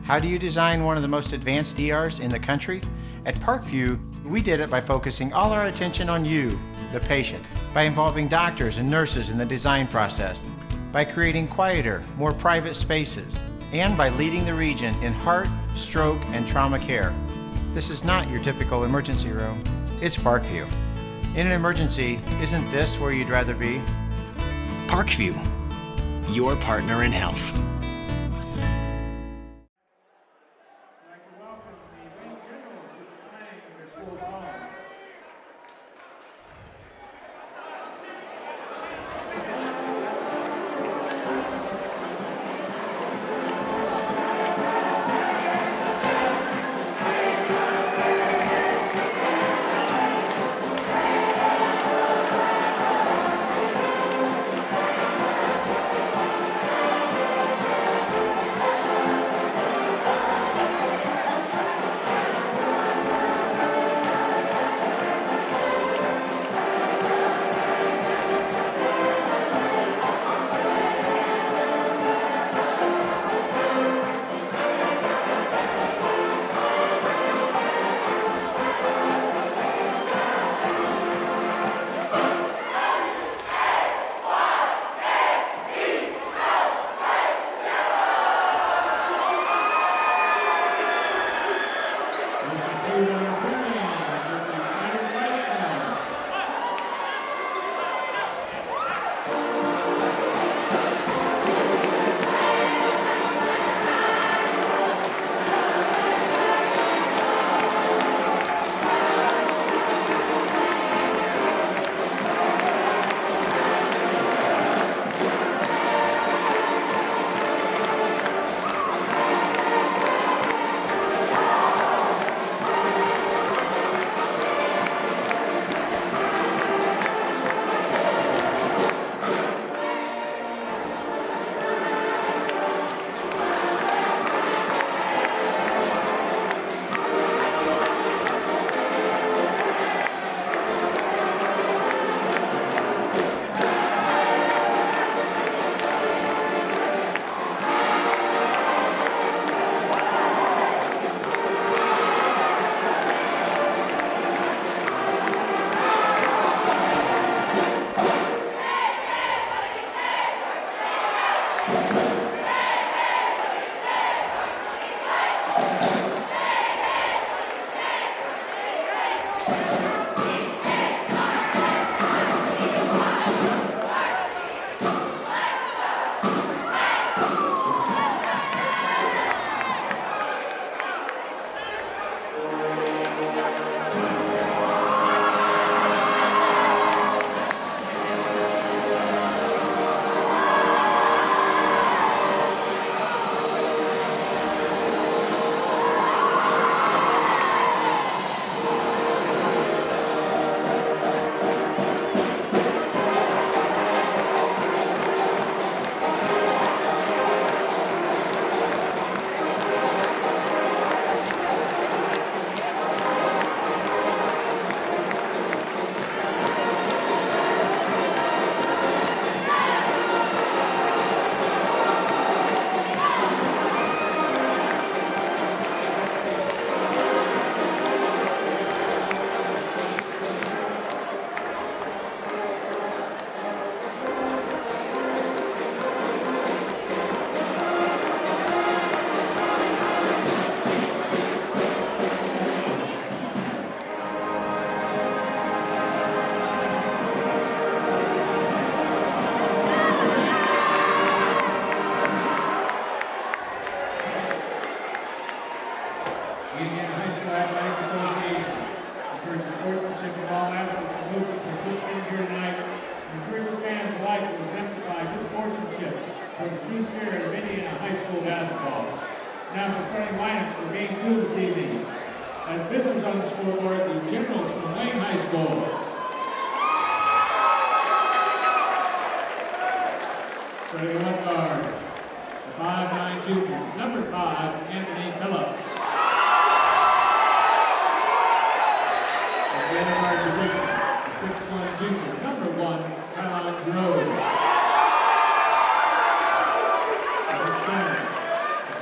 How do you design one of the most advanced ERs in the country? At Parkview, we did it by focusing all our attention on you, the patient, by involving doctors and nurses in the design process, by creating quieter, more private spaces, and by leading the region in heart, stroke, and trauma care. This is not your typical emergency room. It's Parkview. In an emergency, isn't this where you'd rather be? Parkview, your partner in health.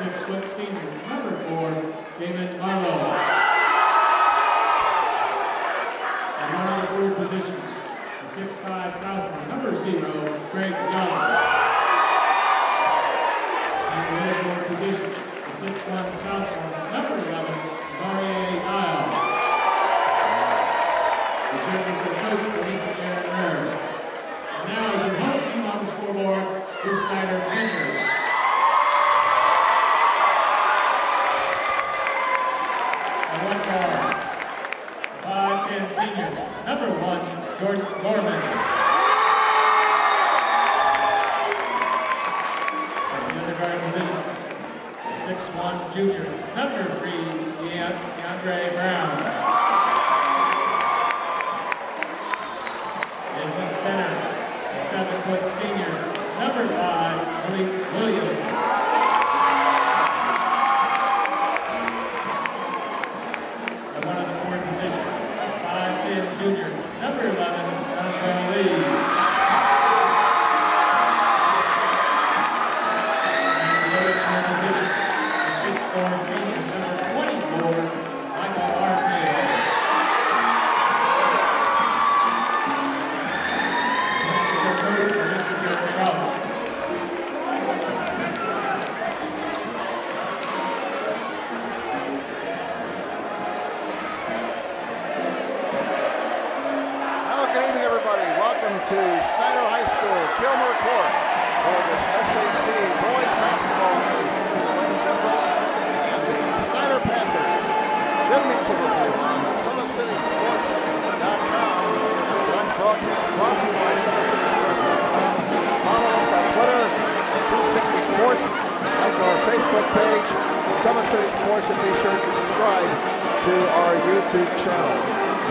6-foot senior, number 4, David Marlowe. And one on the forward positions, the 6'5" sophomore, number 0, Greg Young. And the other forward position, the 6'1" sophomore, number 11, Marie Dial. The Generals are coached by Mr. Aaron Murray. And now is your home team on the scoreboard, the Snider Panthers. And one more, 5'10" senior, number 1, Jordan Gorman. And the other guard position, the 6'1" junior, number 3, DeAndre Brown. In the center, the 7-foot senior, number 5, Malik Williams. And one of the forward positions, 5'10" junior, number 11, Duncan Lee. And the other forward position, the 6'4" senior, number 24, Michael Arfield. Welcome to Snider High School, Kilmer Court, for this SAC boys basketball game between the Wayne Generals and the Snider Panthers. Jim Measel with you on SummitCitySports.com. Tonight's broadcast brought to you by SummitCitySports.com. Follow us on Twitter at 260 Sports. Like our Facebook page, Summit City Sports, and be sure to subscribe to our YouTube channel.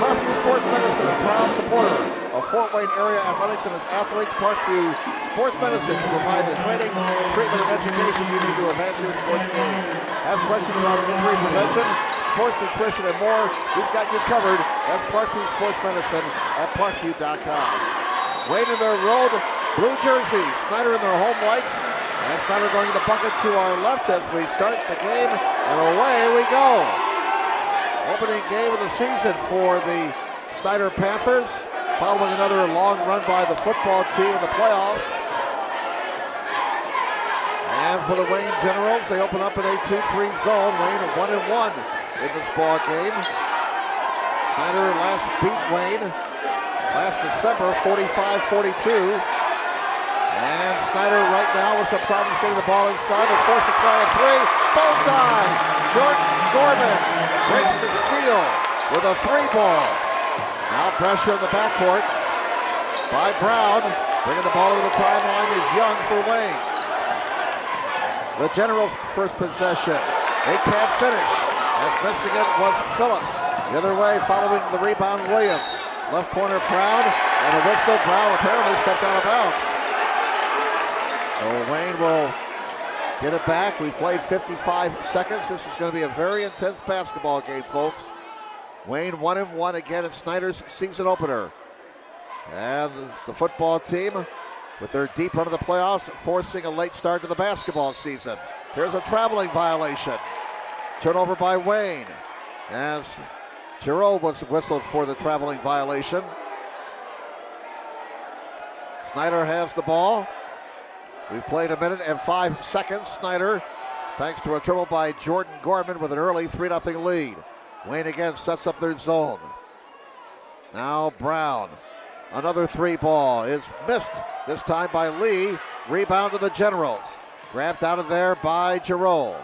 Parkview Sports Medicine, a proud supporter of Fort Wayne area athletics and its athletes. Parkview Sports Medicine can provide the training, treatment, and education you need to advance your sports game. Have questions about injury prevention, sports nutrition, and more? We've got you covered. That's Parkview Sports Medicine at parkview.com. Wayne in their road blue jersey, Snider in their home whites, and Snider going to the bucket to our left as we start the game, and away we go. Opening game of the season for the Snider Panthers, following another long run by the football team in the playoffs. And for the Wayne Generals, they open up in a 2-3 zone. Wayne 1-1 in this ball game. Snider last beat Wayne last December, 45-42. And Snider right now with some problems getting the ball inside. They're forced to try a 3. Bullseye! Jordan Gorman breaks the seal with a 3-ball. Now pressure in the backcourt by Brown. Bringing the ball over the timeline is Young for Wayne. The Generals' first possession. They can't finish, as missing it was Phillips. The other way, following the rebound, Williams. Left corner, Brown, and a whistle. Brown apparently stepped out of bounds. So Wayne will get it back. We've played 55 seconds. This is going to be a very intense basketball game, folks. Wayne 1-1 again in Snider's season opener. And the football team, with their deep run of the playoffs, forcing a late start to the basketball season. Here's a traveling violation. Turnover by Wayne, as Giroux was whistled for the traveling violation. Snider has the ball. We've played 1 minute and 5 seconds. Snider, thanks to a dribble by Jordan Gorman, with an early 3-0 lead. Wayne again sets up their zone. Now Brown. Another 3-ball is missed, this time by Lee. Rebound to the Generals. Grabbed out of there by Giroux.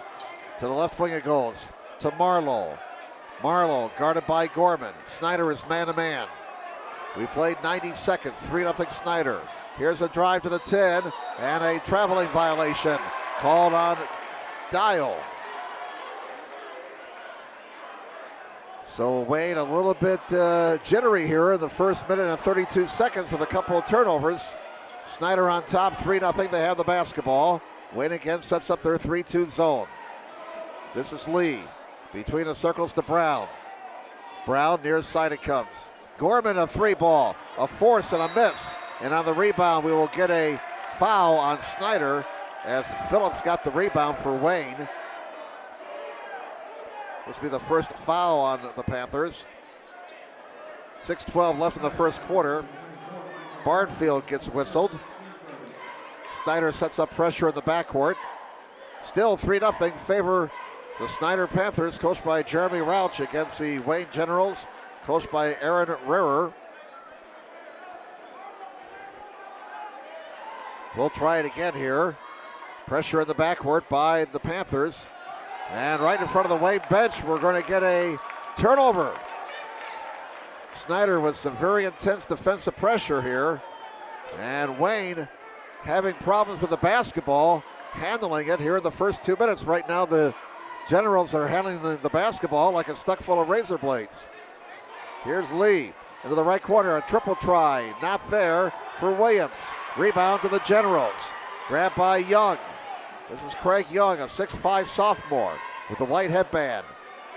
To the left wing it goes to Marlowe. Marlowe guarded by Gorman. Snider is man-to-man. We played 90 seconds, 3-0 Snider. Here's a drive to the 10 and a traveling violation called on Dial. So Wayne a little bit jittery here in the first minute and 32 seconds with a couple of turnovers. Snider on top, 3-0. They have the basketball. Wayne again sets up their 3-2 zone. This is Lee. Between the circles to Brown. Brown near side it comes. Gorman a 3-ball. A force and a miss. And on the rebound we will get a foul on Snider as Phillips got the rebound for Wayne. This will be the first foul on the Panthers. 6:12 left in the first quarter. Barnfield gets whistled. Snider sets up pressure in the backcourt. Still 3-0 favor the Snider Panthers, coached by Jeremy Rauch, against the Wayne Generals, coached by Aaron Rerer. We'll try it again here. Pressure in the backcourt by the Panthers. And right in front of the Wayne bench, we're going to get a turnover. Snider with some very intense defensive pressure here. And Wayne having problems with the basketball, handling it here in the first 2 minutes. Right now, the Generals are handling the basketball like it's stuck full of razor blades. Here's Lee into the right corner, a triple try, not there for Williams. Rebound to the Generals, grabbed by Young. This is Craig Young, a 6'5 sophomore with the white headband.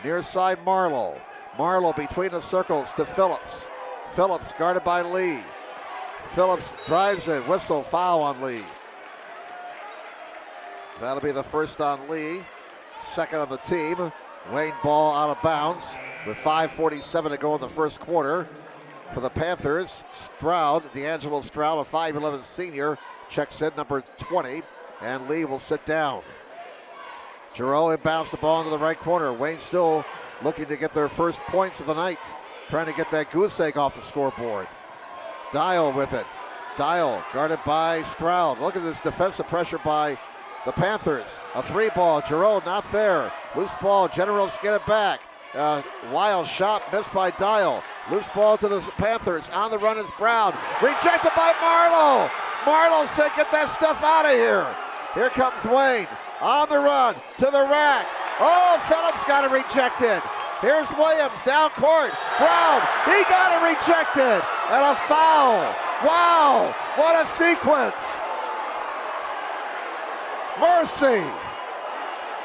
Near side Marlowe. Marlowe between the circles to Phillips. Phillips guarded by Lee. Phillips drives it, whistle, foul on Lee. That'll be the first on Lee, second on the team. Wayne ball out of bounds with 5:47 to go in the first quarter. For the Panthers, Stroud, D'Angelo Stroud, a 5'11 senior, checks in, number 20, and Lee will sit down. Giroux inbounds the ball into the right corner. Wayne still looking to get their first points of the night, trying to get that goose egg off the scoreboard. Dial with it. Dial guarded by Stroud. Look at this defensive pressure by the Panthers. A 3-ball. Giroux not there. Loose ball. Generals get it back. Wild shot missed by Dial. Loose ball to the Panthers. On the run is Brown. Rejected by Marlowe. Marlowe said, get that stuff out of here. Here comes Wayne. On the run to the rack. Oh, Phillips got it rejected. Here's Williams down court. Brown, he got it rejected. And a foul. Wow, what a sequence. Mercy.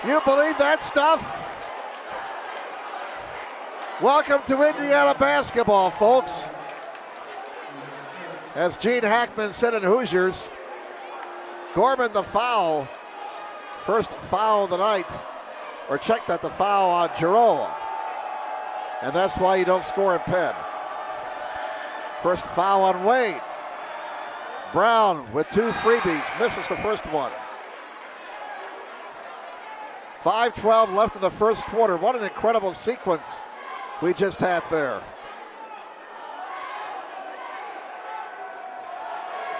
You believe that stuff? Welcome to Indiana basketball, folks. As Gene Hackman said in Hoosiers, Gorman the foul. First foul of the night, or checked at the foul on Giroux. And that's why you don't score in Penn. First foul on Wayne. Brown with 2 freebies, misses the first one. 5:12 left in the first quarter. What an incredible sequence we just had there.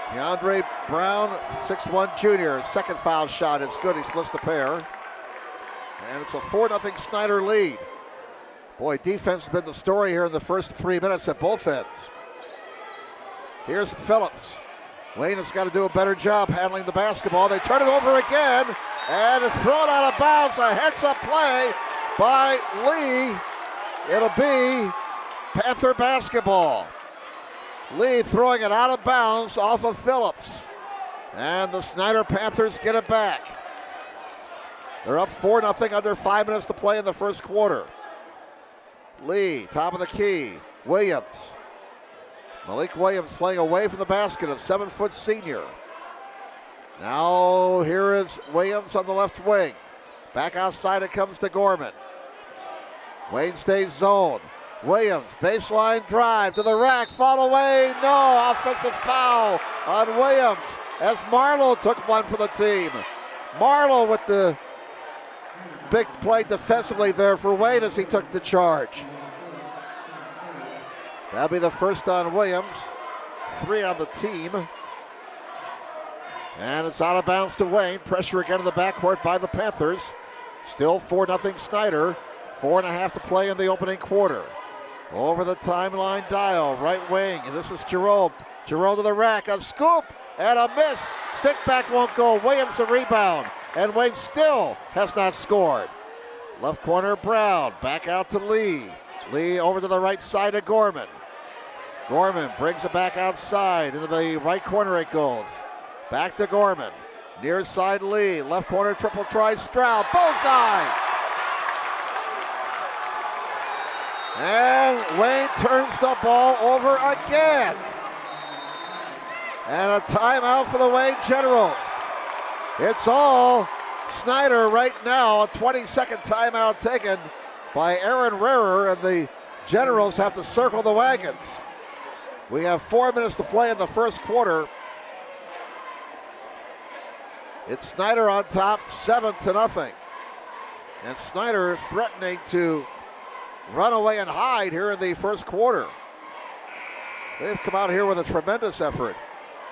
Keandre Brown, 6'1 junior, second foul shot. It's good, he splits the pair. And it's a 4-0 Snider lead. Boy, defense has been the story here in the first 3 minutes at both ends. Here's Phillips. Wayne has got to do a better job handling the basketball. They turn it over again, and it's thrown out of bounds. A heads-up play by Lee. It'll be Panther basketball. Lee throwing it out of bounds off of Phillips. And the Snider Panthers get it back. They're up 4-0, under 5 minutes to play in the first quarter. Lee, top of the key. Williams. Malik Williams playing away from the basket, a 7-foot senior. Now here is Williams on the left wing. Back outside it comes to Gorman. Wayne stays zone. Williams, baseline drive to the rack, fall away, no, offensive foul on Williams as Marlowe took one for the team. Marlowe with the big play defensively there for Wayne as he took the charge. That'll be the first on Williams, 3 on the team. And it's out of bounds to Wayne. Pressure again in the backcourt by the Panthers. Still 4-0 Snider. 4.5 to play in the opening quarter. Over the timeline, Dial, right wing. And this is Giroux. Giroux to the rack, a scoop and a miss. Stick back won't go. Williams the rebound. And Wayne still has not scored. Left corner, Brown. Back out to Lee. Lee over to the right side of Gorman. Gorman brings it back outside. Into the right corner it goes. Back to Gorman. Near side Lee. Left corner triple try. Stroud. Bullseye. And Wayne turns the ball over again. And a timeout for the Wayne Generals. It's all Snider right now. A 20-second timeout taken by Aaron Rarer, and the Generals have to circle the wagons. We have 4 minutes to play in the first quarter. It's Snider on top, 7-0. And Snider threatening to run away and hide here in the first quarter. They've come out here with a tremendous effort.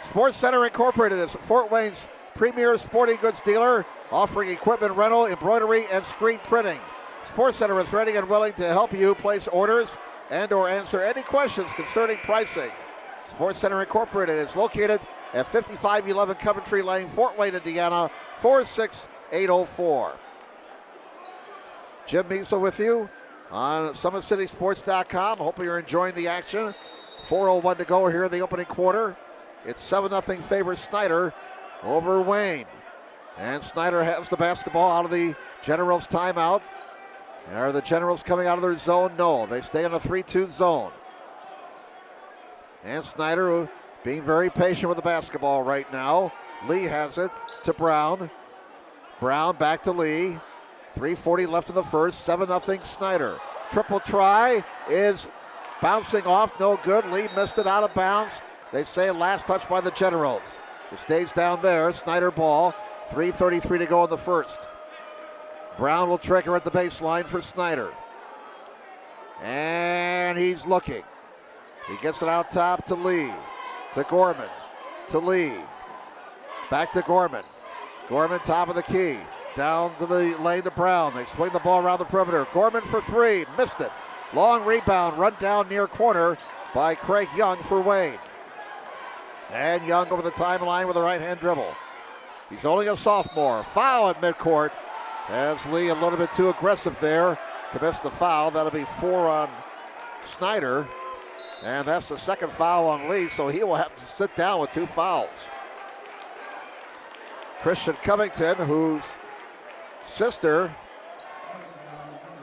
Sports Center Incorporated is Fort Wayne's premier sporting goods dealer, offering equipment rental, embroidery, and screen printing. Sports Center is ready and willing to help you place orders and or answer any questions concerning pricing. Sports Center Incorporated is located at 5511 Coventry Lane, Fort Wayne, Indiana, 46804. Jim Measle with you on SummitCitySports.com. Hope you're enjoying the action. 4:01 to go here in the opening quarter. It's 7-0 favor Snider over Wayne. And Snider has the basketball out of the Generals' timeout. Are the Generals coming out of their zone? No, they stay in a 3-2 zone. And Snider being very patient with the basketball right now. Lee has it to Brown. Brown back to Lee. 3:40 left in the first, 7-0 Snider. Triple try is bouncing off, no good. Lee missed it out of bounds. They say last touch by the Generals. It stays down there, Snider ball. 3:33 to go in the first. Brown will trigger at the baseline for Snider. And he's looking. He gets it out top to Lee. To Gorman. To Lee. Back to Gorman. Gorman top of the key. Down to the lane to Brown. They swing the ball around the perimeter. Gorman for three. Missed it. Long rebound. Run down near corner by Craig Young for Wayne. And Young over the timeline with a right-hand dribble. He's only a sophomore. Foul at midcourt. As Lee a little bit too aggressive there. Commits the foul. That'll be 4 on Snider. And that's the second foul on Lee, so he will have to sit down with 2 fouls. Christian Covington, whose sister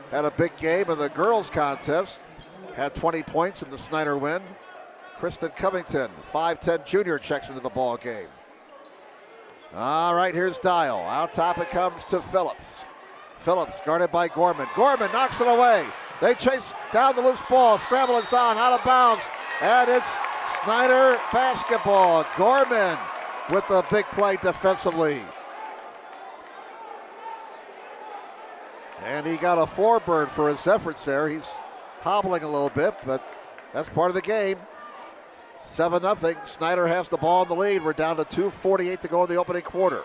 had a big game in the girls contest, had 20 points in the Snider win. Kristen Covington, 5'10 junior, checks into the ball game. All right, here's Dial. Out top it comes to Phillips. Phillips guarded by Gorman. Gorman knocks it away. They chase down the loose ball. Scramble is on, out of bounds. And it's Snider basketball. Gorman with the big play defensively. And he got a floor burn for his efforts there. He's hobbling a little bit, but that's part of the game. 7-0. Snider has the ball in the lead. We're down to 2:48 to go in the opening quarter.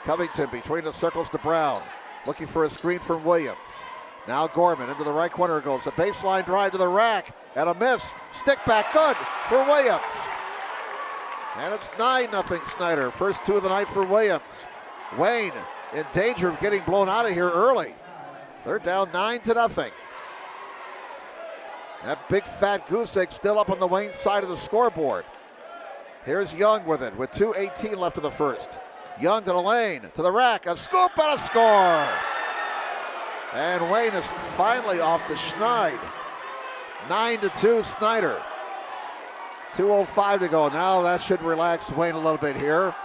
Covington between the circles to Brown. Looking for a screen from Williams. Now Gorman into the right corner goes. A baseline drive to the rack and a miss. Stick back good for Williams. And it's 9-0 Snider. First 2 of the night for Williams. Wayne in danger of getting blown out of here early. They're down 9-0. That big fat goose egg still up on the Wayne side of the scoreboard. Here's Young with it with 2:18 left in the first. Young to the lane, to the rack, a scoop and a score. And Wayne is finally off the schneid. 9-2 Snider. 2:05 to go. Now that should relax Wayne a little bit here.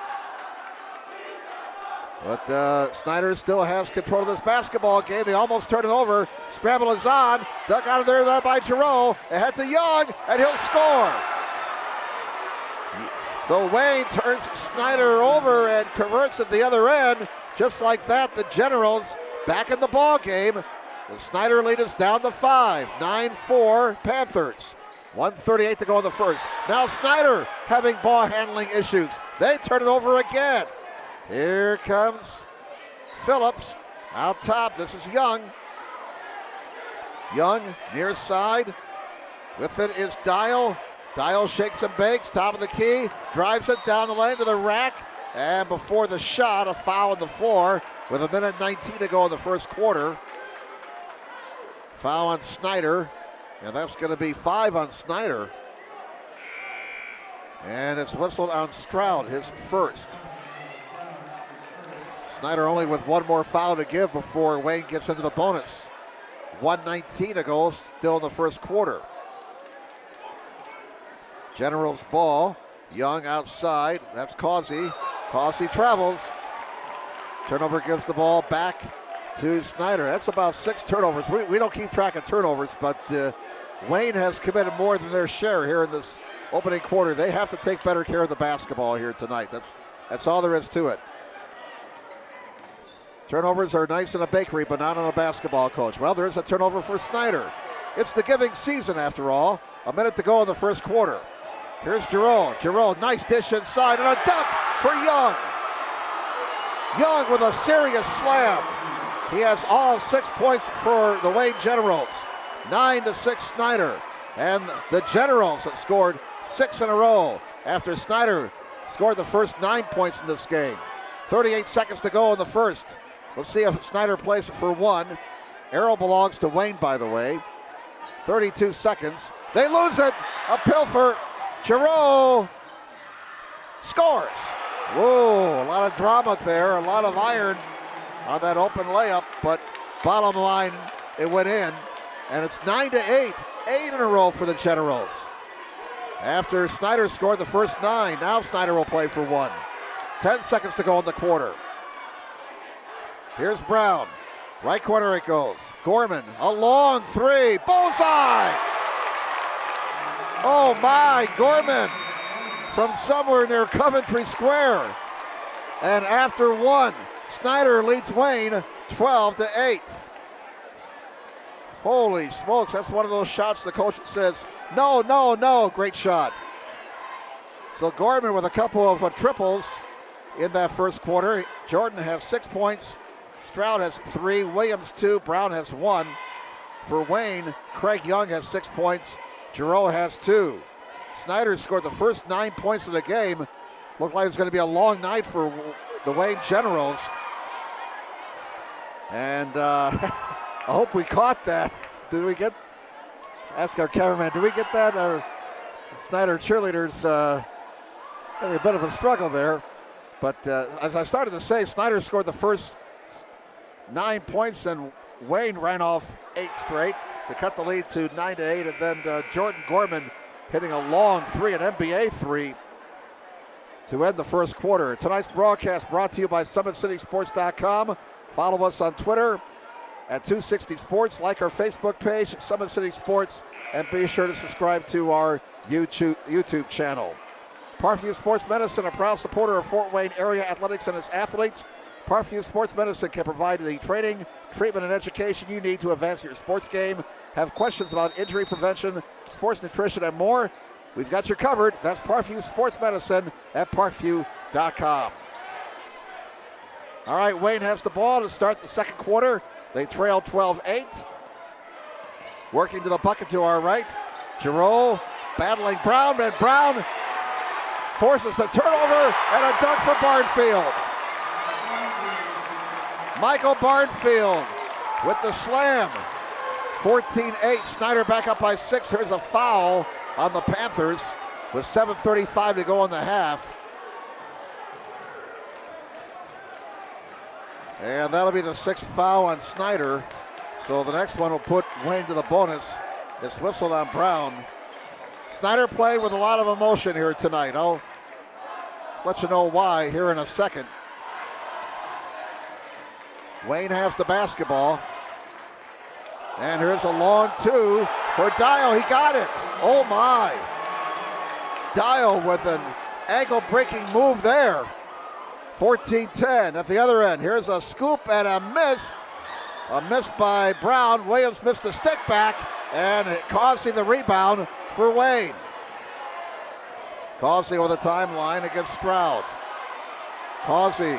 But Snider still has control of this basketball game. They almost turn it over. Scramble is on. Dug out of there by Giroux. Ahead to Young, and he'll score. So Wayne turns Snider over and converts at the other end. Just like that, the Generals back in the ball game. The Snider lead is down to 5. 9-4 Panthers. 1:38 to go in the first. Now Snider having ball handling issues. They turn it over again. Here comes Phillips out top. This is Young. Young near side. With it is Dial. Dial shakes and bakes. Top of the key. Drives it down the lane to the rack. And before the shot, a foul on the floor with 1:19 to go in the first quarter. Foul on Snider. And that's going to be 5 on Snider. And it's whistled on Stroud, his first. Snider only with 1 more foul to give before Wayne gets into the bonus. 1:19 to go, still in the first quarter. Generals ball. Young outside. That's Causey. Causey travels. Turnover gives the ball back to Snider. That's about 6 turnovers. We don't keep track of turnovers, but Wayne has committed more than their share here in this opening quarter. They have to take better care of the basketball here tonight. That's all there is to it. Turnovers are nice in a bakery, but not on a basketball coach. Well, there's a turnover for Snider. It's the giving season, after all. A minute to go in the first quarter. Here's Giroux. Giroux, nice dish inside, and a dunk for Young. Young with a serious slam. He has all 6 points for the Wayne Generals. 9-6 Snider. And the Generals have scored 6 in a row after Snider scored the first 9 points in this game. 38 seconds to go in the first. Let's see if Snider plays it for one. Arrow belongs to Wayne, by the way. 32 seconds. They lose it. A pilfer. Giroux scores. Whoa, a lot of drama there. A lot of iron on that open layup. But bottom line, it went in. And it's 9-8. 8 in a row for the Generals. After Snider scored the first 9, now Snider will play for one. 10 seconds to go in the quarter. Here's Brown. Right corner it goes. Gorman, a long three. Bullseye! Oh my, Gorman from somewhere near Coventry Square. And after one, Snider leads Wayne 12-8. Holy smokes, that's one of those shots the coach says, no, no, no, great shot. So Gorman with a couple of triples in that first quarter. Jordan has 6 points. Stroud has 3, Williams 2, Brown has 1. For Wayne, Craig Young has 6 points, Giroux has 2. Snider scored the first 9 points of the game. Looked like it was going to be a long night for the Wayne Generals. And I hope we caught that. Did we get, ask our cameraman, did we get that? Our Snider cheerleaders having a bit of a struggle there. But as I started to say, Snider scored the first 9 points, and Wayne ran off 8 straight to cut the lead to 9-8. And then Jordan Gorman hitting a long three, an NBA three, to end the first quarter. Tonight's broadcast brought to you by SummitCitySports.com. Follow us on Twitter at 260 Sports. Like our Facebook page at Summit City Sports, and be sure to subscribe to our YouTube channel. Parkview Sports Medicine, a proud supporter of Fort Wayne area athletics and its athletes. Parkview Sports Medicine can provide the training, treatment, and education you need to advance your sports game. Have questions about injury prevention, sports nutrition, and more? We've got you covered. That's Parkview Sports Medicine at parkview.com. All right, Wayne has the ball to start the second quarter. They trail 12-8. Working to the bucket to our right. Giroux battling Brown, and Brown forces a turnover and a dunk for Barnfield. Michael Barnfield with the slam. 14-8. Snider back up by 6. Here's a foul on the Panthers with 7:35 to go in the half. And that'll be the 6th foul on Snider. So the next one will put Wayne to the bonus. It's whistled on Brown. Snider played with a lot of emotion here tonight. I'll let you know why here in a second. Wayne has the basketball. And here's a long two for Dial. He got it. Oh my. Dial with an ankle-breaking move there. 14-10 at the other end. Here's a scoop and a miss. A miss by Brown. Williams missed a stick back, and it Causey the rebound for Wayne. Causey with a timeline against Stroud. Causey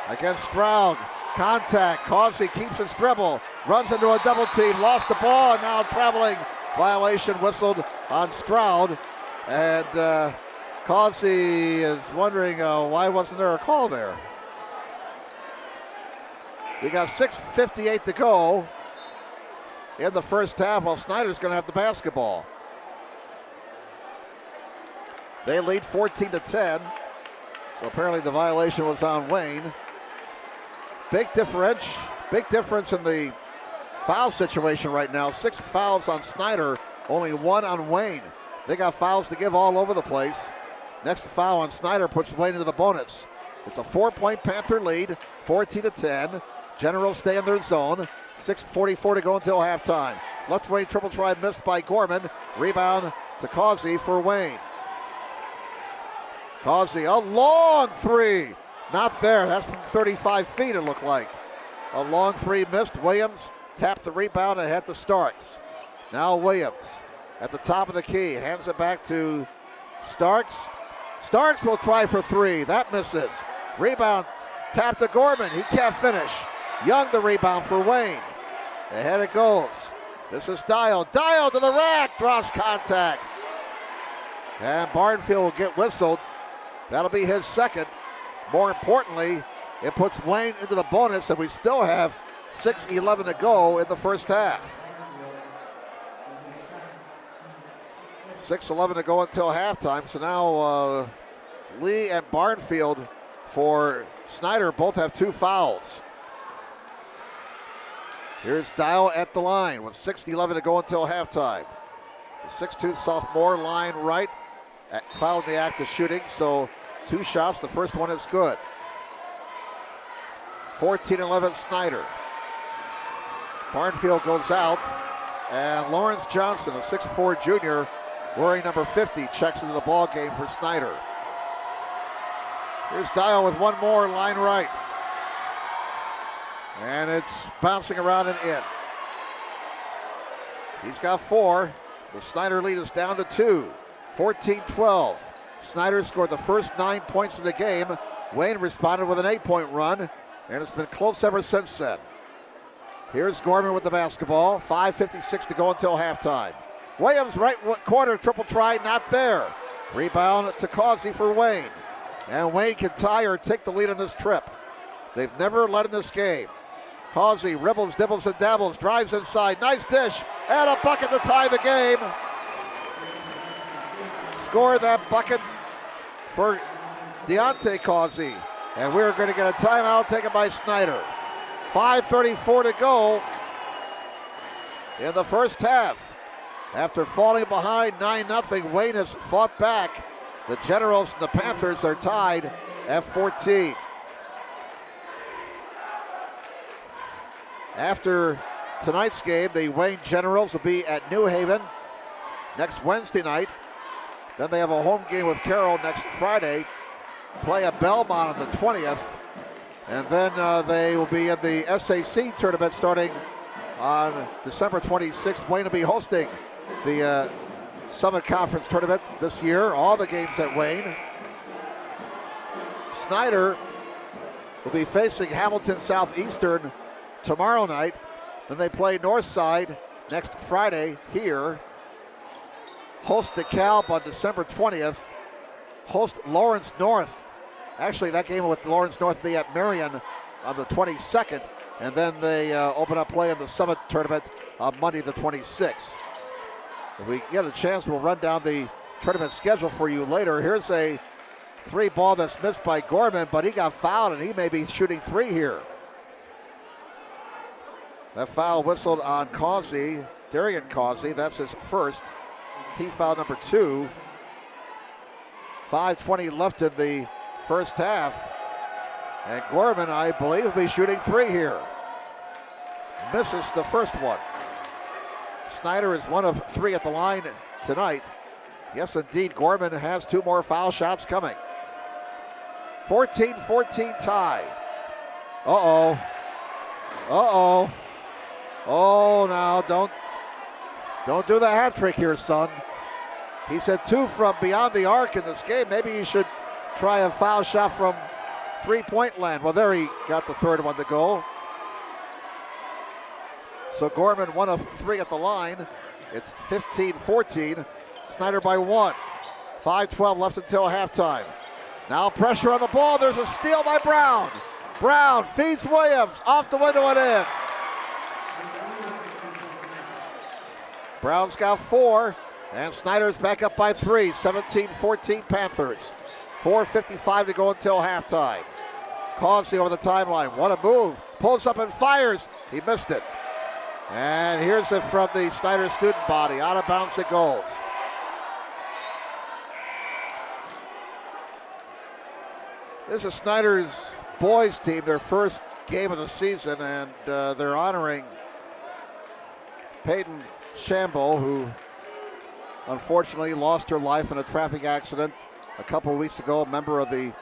against Stroud. Contact. Causey keeps his dribble. Runs into a double team. Lost the ball, and now traveling. Violation whistled on Stroud. And Causey is wondering why wasn't there a call there. We got 6:58 to go in the first half, while Snider's going to have the basketball. They lead 14-10. So apparently the violation was on Wayne. Big difference in the foul situation right now. 6 fouls on Snider, only 1 on Wayne. They got fouls to give all over the place. Next foul on Snider puts Wayne into the bonus. It's a 4-point Panther lead, 14-10. Generals stay in their zone. 6:44 to go until halftime. Left wing triple try missed by Gorman. Rebound to Causey for Wayne. Causey, a long three. Not there. That's from 35 feet, it looked like. A long three missed. Williams tapped the rebound and had the Starks. Now Williams at the top of the key. Hands it back to Starks. Starks will try for three. That misses. Rebound tapped to Gorman. He can't finish. Young the rebound for Wayne. Ahead it goes. This is Dial. Dial to the rack. Draws contact. And Barnfield will get whistled. That'll be his second. More importantly, it puts Wayne into the bonus, and we still have 6:11 to go in the first half. 6:11 to go until halftime. So now Lee and Barnfield for Snider both have 2 fouls. Here's Dial at the line with 6:11 to go until halftime. The 6'2 sophomore line right, fouled in the act of shooting, so 2 shots. The first one is good. 14-11 Snider. Barnfield goes out, and Lawrence Johnson, a 6'4 junior, wearing number 50, checks into the ball game for Snider. Here's Dial with one more, line right. And it's bouncing around and in. He's got 4. The Snider lead is down to 2. 14-12. Snider scored the first 9 points of the game. Wayne responded with an 8-point run, and it's been close ever since then. Here's Gorman with the basketball. 5:56 to go until halftime. Williams right corner, triple try, not there. Rebound to Causey for Wayne. And Wayne can tie or take the lead on this trip. They've never led in this game. Causey ribbles, dibbles, and dabbles, drives inside. Nice dish, and a bucket to tie the game. Score that bucket for Deontay Causey. And we're going to get a timeout taken by Snider. 5:34 to go in the first half. After falling behind 9-0, Wayne has fought back. The Generals and the Panthers are tied at 14. After tonight's game, the Wayne Generals will be at New Haven next Wednesday night. Then they have a home game with Carroll next Friday. Play at Belmont on the 20th. And then they will be in the SAC tournament starting on December 26th. Wayne will be hosting the Summit Conference tournament this year. All the games at Wayne. Snider will be facing Hamilton Southeastern tomorrow night. Then they play Northside next Friday here. Host DeKalb on December 20th. Host Lawrence North. Actually, that game with Lawrence North will be at Marion on the 22nd. And then they open up play in the Summit tournament on Monday the 26th. If we get a chance, we'll run down the tournament schedule for you later. Here's a 3 ball that's missed by Gorman, but he got fouled, and he may be shooting 3 here. That foul whistled on Causey, Darian Causey. That's his first. Team foul number 2. 5:20 left in the first half. And Gorman, I believe, will be shooting 3 here. Misses the first one. Snider is 1 of 3 at the line tonight. Yes, indeed, Gorman has 2 more foul shots coming. 14-14 tie. Uh-oh. Uh-oh. Oh, now don't do the hat trick here, son. He said 2 from beyond the arc in this game. Maybe he should try a foul shot from 3-point land. Well, there he got the third one to go. So Gorman 1 of 3 at the line. It's 15-14. Snider by 1. 5:12 left until halftime. Now pressure on the ball. There's a steal by Brown. Brown feeds Williams off the window and in. Brown's got 4, and Snider's back up by 3. 17-14 Panthers. 4:55 to go until halftime. Causey over the timeline. What a move. Pulls up and fires. He missed it. And here's it from the Snider student body. Out of bounds it goes. This is Snider's boys team, their first game of the season, and they're honoring Peyton Shambo, who unfortunately lost her life in a traffic accident a couple of weeks ago, a member of the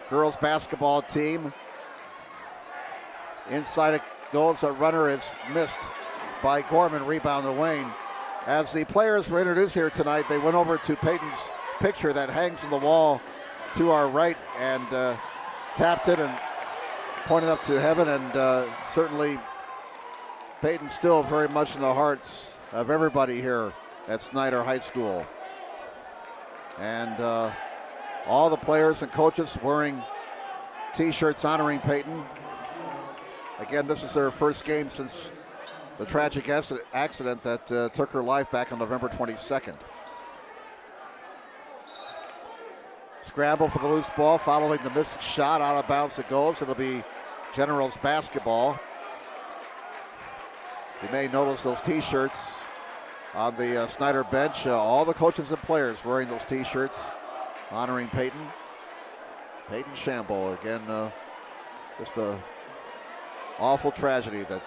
girls basketball team. Inside it goes, a runner is missed by Gorman, rebound to Wayne. As the players were introduced here tonight, they went over to Peyton's picture that hangs on the wall to our right and tapped it and pointed up to heaven, and certainly Peyton's still very much in the hearts of everybody here at Snider High School. And all the players and coaches wearing t-shirts honoring Peyton. Again, this is their first game since the tragic accident that took her life back on November 22nd. Scramble for the loose ball following the missed shot. Out of bounds it goes. It'll be Generals basketball. You may notice those t-shirts on the Snider bench. All the coaches and players wearing those t-shirts honoring Peyton. Peyton Shambo, again, just a awful tragedy that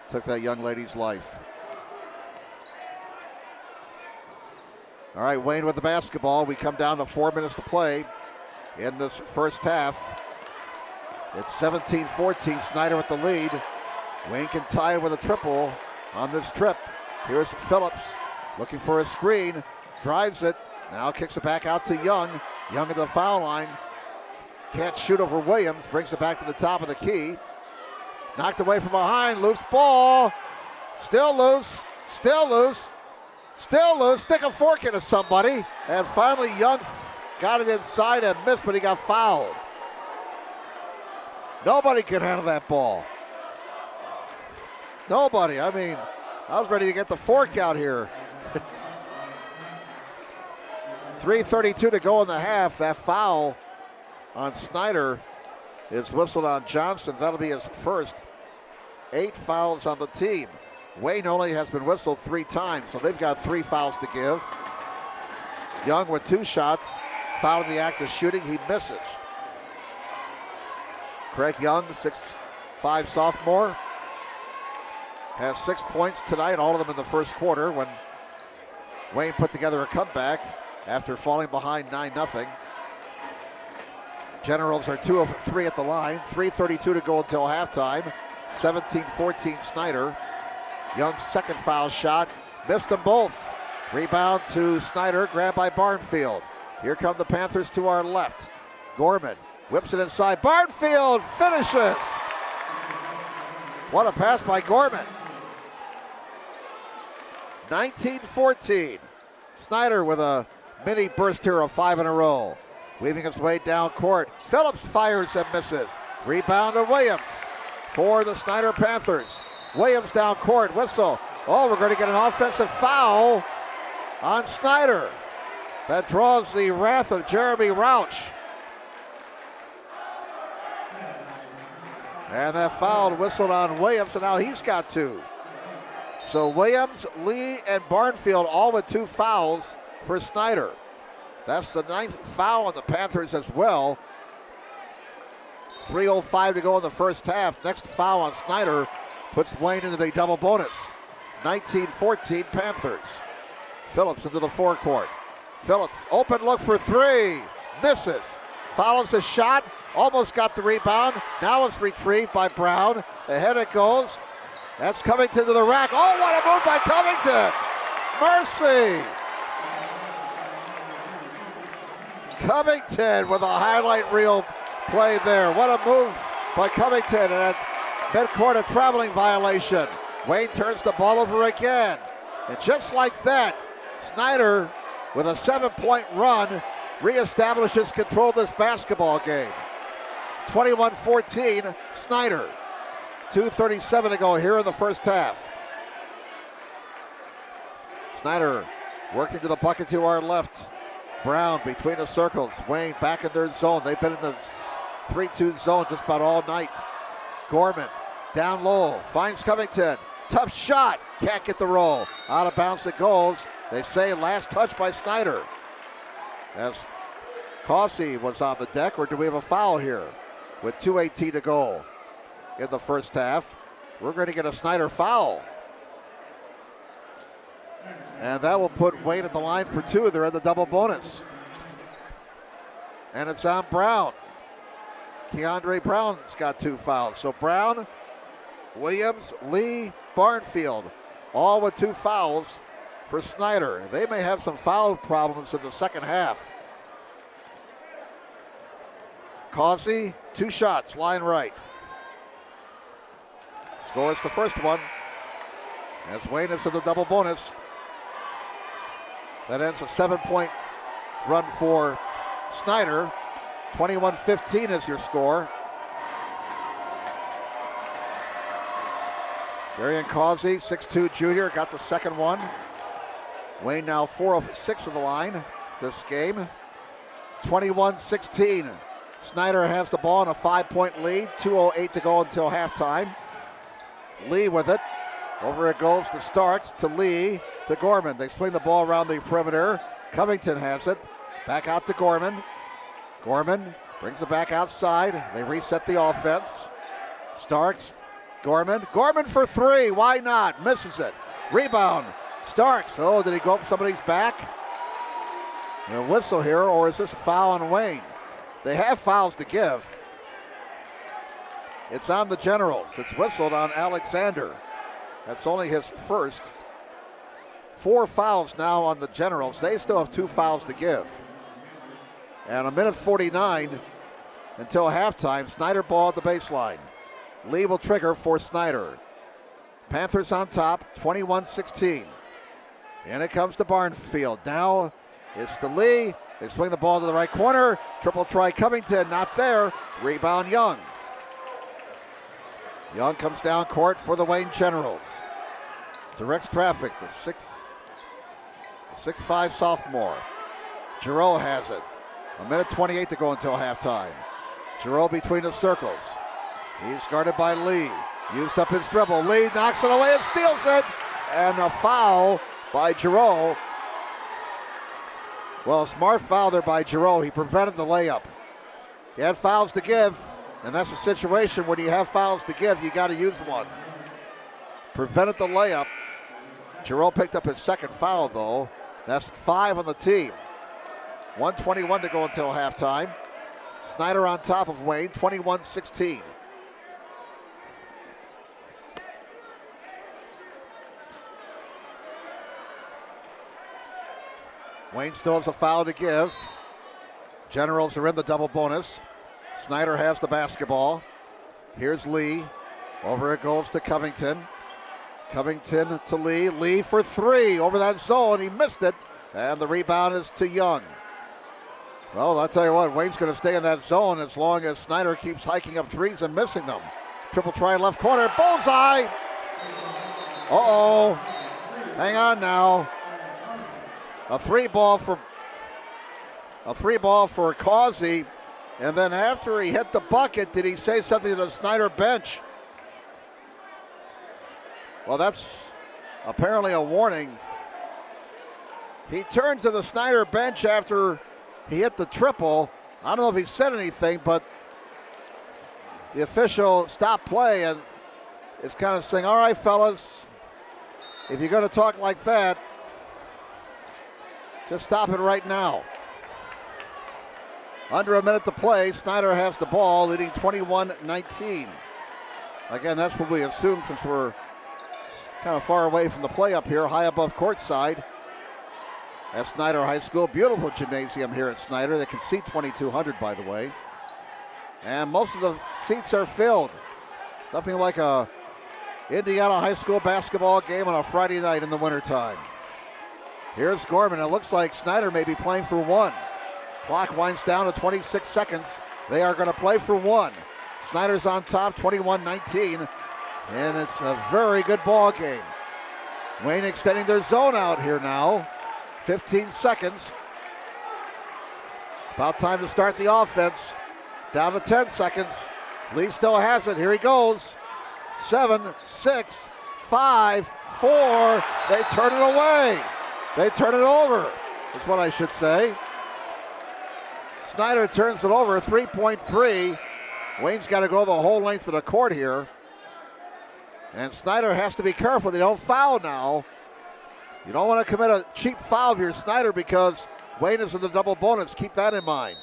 took that young lady's life. All right, Wayne with the basketball. We come down to 4 minutes to play in this first half. It's 17-14, Snider with the lead. Wayne can tie it with a triple on this trip. Here's Phillips looking for a screen, drives it, now kicks it back out to Young. Young at the foul line. Can't shoot over Williams, brings it back to the top of the key. Knocked away from behind, loose ball. Still loose, still loose, still loose. Stick a fork into somebody. And finally Young got it inside and missed, but he got fouled. Nobody can handle that ball. Nobody. I mean, I was ready to get the fork out here. 3:32 to go in the half. That foul on Snider is whistled on Johnson. That'll be his first. 8 fouls on the team. Wayne only has been whistled 3 times, so they've got 3 fouls to give. Young with 2 shots. Foul in the act of shooting. He misses. Craig Young, 6'5" sophomore, has 6 points tonight, all of them in the first quarter when Wayne put together a comeback after falling behind 9-0. Generals are 2 of 3 at the line. 3:32 to go until halftime. 17-14 Snider. Young's second foul shot. Missed them both. Rebound to Snider, grabbed by Barnfield. Here come the Panthers to our left. Gorman whips it inside. Barnfield finishes. What a pass by Gorman. 19-14. Snider with a mini burst here of 5 in a row. Weaving his way down court. Phillips fires and misses. Rebound to Williams for the Snider Panthers. Williams down court, whistle. Oh, we're going to get an offensive foul on Snider. That draws the wrath of Jeremy Rauch. And that foul whistled on Williams, and now he's got 2. So Williams, Lee, and Barnfield all with 2 fouls for Snider. That's the 9th foul on the Panthers as well. 3:05 to go in the first half. Next foul on Snider puts Wayne into the double bonus. 19-14 Panthers. Phillips into the forecourt. Phillips, open look for 3. Misses. Follows a shot. Almost got the rebound. Now it's retrieved by Brown. Ahead it goes. That's Covington to the rack. Oh, what a move by Covington. Mercy. Covington with a highlight reel play there. What a move by Covington. And at midcourt, a traveling violation. Wayne turns the ball over again. And just like that, Snider, with a 7-point run, reestablishes control of this basketball game. 21-14, Snider. 2:37 to go here in the first half. Snider working to the bucket to our left. Brown between the circles. Wayne back in their zone. They've been in the 3-2 zone just about all night. Gorman down low, finds Covington. Tough shot, can't get the roll. Out of bounds it goes. They say last touch by Snider. As Causey was on the deck, or do we have a foul here with 2:18 to go? in the first half. We're going to get a Snider foul. And that will put Wayne at the line for 2. They're in the double bonus. And it's on Brown. Keandre Brown's got 2 fouls. So Brown, Williams, Lee, Barnfield, all with 2 fouls for Snider. They may have some foul problems in the second half. Causey, 2 shots, line right. Scores the first one as Wayne is to the double bonus. That ends a 7-point run for Snider. 21-15 is your score. Darian Causey, 6'2 junior, got the second one. Wayne now 4 of 6 of the line this game. 21-16. Snider has the ball in a 5-point lead. 2:08 to go until halftime. Lee with it. Over it goes to Starks, to Lee, to Gorman. They swing the ball around the perimeter. Covington has it. Back out to Gorman. Gorman brings it back outside. They reset the offense. Starks, Gorman. Gorman for 3. Why not? Misses it. Rebound. Starks. Oh, did he go up somebody's back? A whistle here, or is this a foul on Wayne? They have fouls to give. It's on the Generals. It's whistled on Alexander. That's only his first. 4 fouls now on the Generals. They still have 2 fouls to give. And a minute 49 until halftime. Snider ball at the baseline. Lee will trigger for Snider. Panthers on top, 21-16. And it comes to Barnfield. Now it's to Lee. They swing the ball to the right corner. Triple try Covington, not there. Rebound Young. Young comes down court for the Wayne Generals. Directs traffic to 6'5 sophomore. Giroux has it. A minute 28 to go until halftime. Giroux between the circles. He's guarded by Lee. Used up his dribble. Lee knocks it away and steals it. And a foul by Giroux. Well, a smart foul there by Giroux. He prevented the layup. He had fouls to give, and that's a situation when you have fouls to give, you got to use one. Prevented the layup. Giroux picked up his second foul, though. That's 5 on the team. 1:21 to go until halftime. Snider on top of Wayne, 21-16. Wayne still has a foul to give. Generals are in the double bonus. Snider has the basketball. Here's Lee. Over it goes to Covington. Covington to Lee. Lee for 3 over that zone. He missed it. And the rebound is to Young. Well, I'll tell you what, Wayne's going to stay in that zone as long as Snider keeps hiking up 3s and missing them. Triple try left corner. Bullseye! Uh-oh. Hang on now. A 3 ball for Causey, and then after he hit the bucket, did he say something to the Snider bench? Well, that's apparently a warning. He turned to the Snider bench after he hit the triple. I don't know if he said anything, but the official stopped play and is kind of saying, all right, fellas, if you're going to talk like that, just stop it right now. Under a minute to play. Snider has the ball, leading 21-19. Again, that's what we assume since we're kind of far away from the play up here, high above courtside at Snider High School. Beautiful gymnasium here at Snider. They can seat 2,200, by the way. And most of the seats are filled. Nothing like a Indiana high school basketball game on a Friday night in the wintertime. Here's Gorman. It looks like Snider may be playing for 1. Clock winds down to 26 seconds. They are going to play for 1. Snider's on top, 21-19. And it's a very good ball game. Wayne extending their zone out here now. 15 seconds. About time to start the offense. Down to 10 seconds. Lee still has it. Here he goes. 7, 6, 5, 4. They turn it away. They turn it over, is what I should say. Snider turns it over, 3.3 Wayne's got to go the whole length of the court here. And Snider has to be careful they don't foul now. You don't want to commit a cheap foul if you're Snider because Wayne is in the double bonus. Keep that in mind.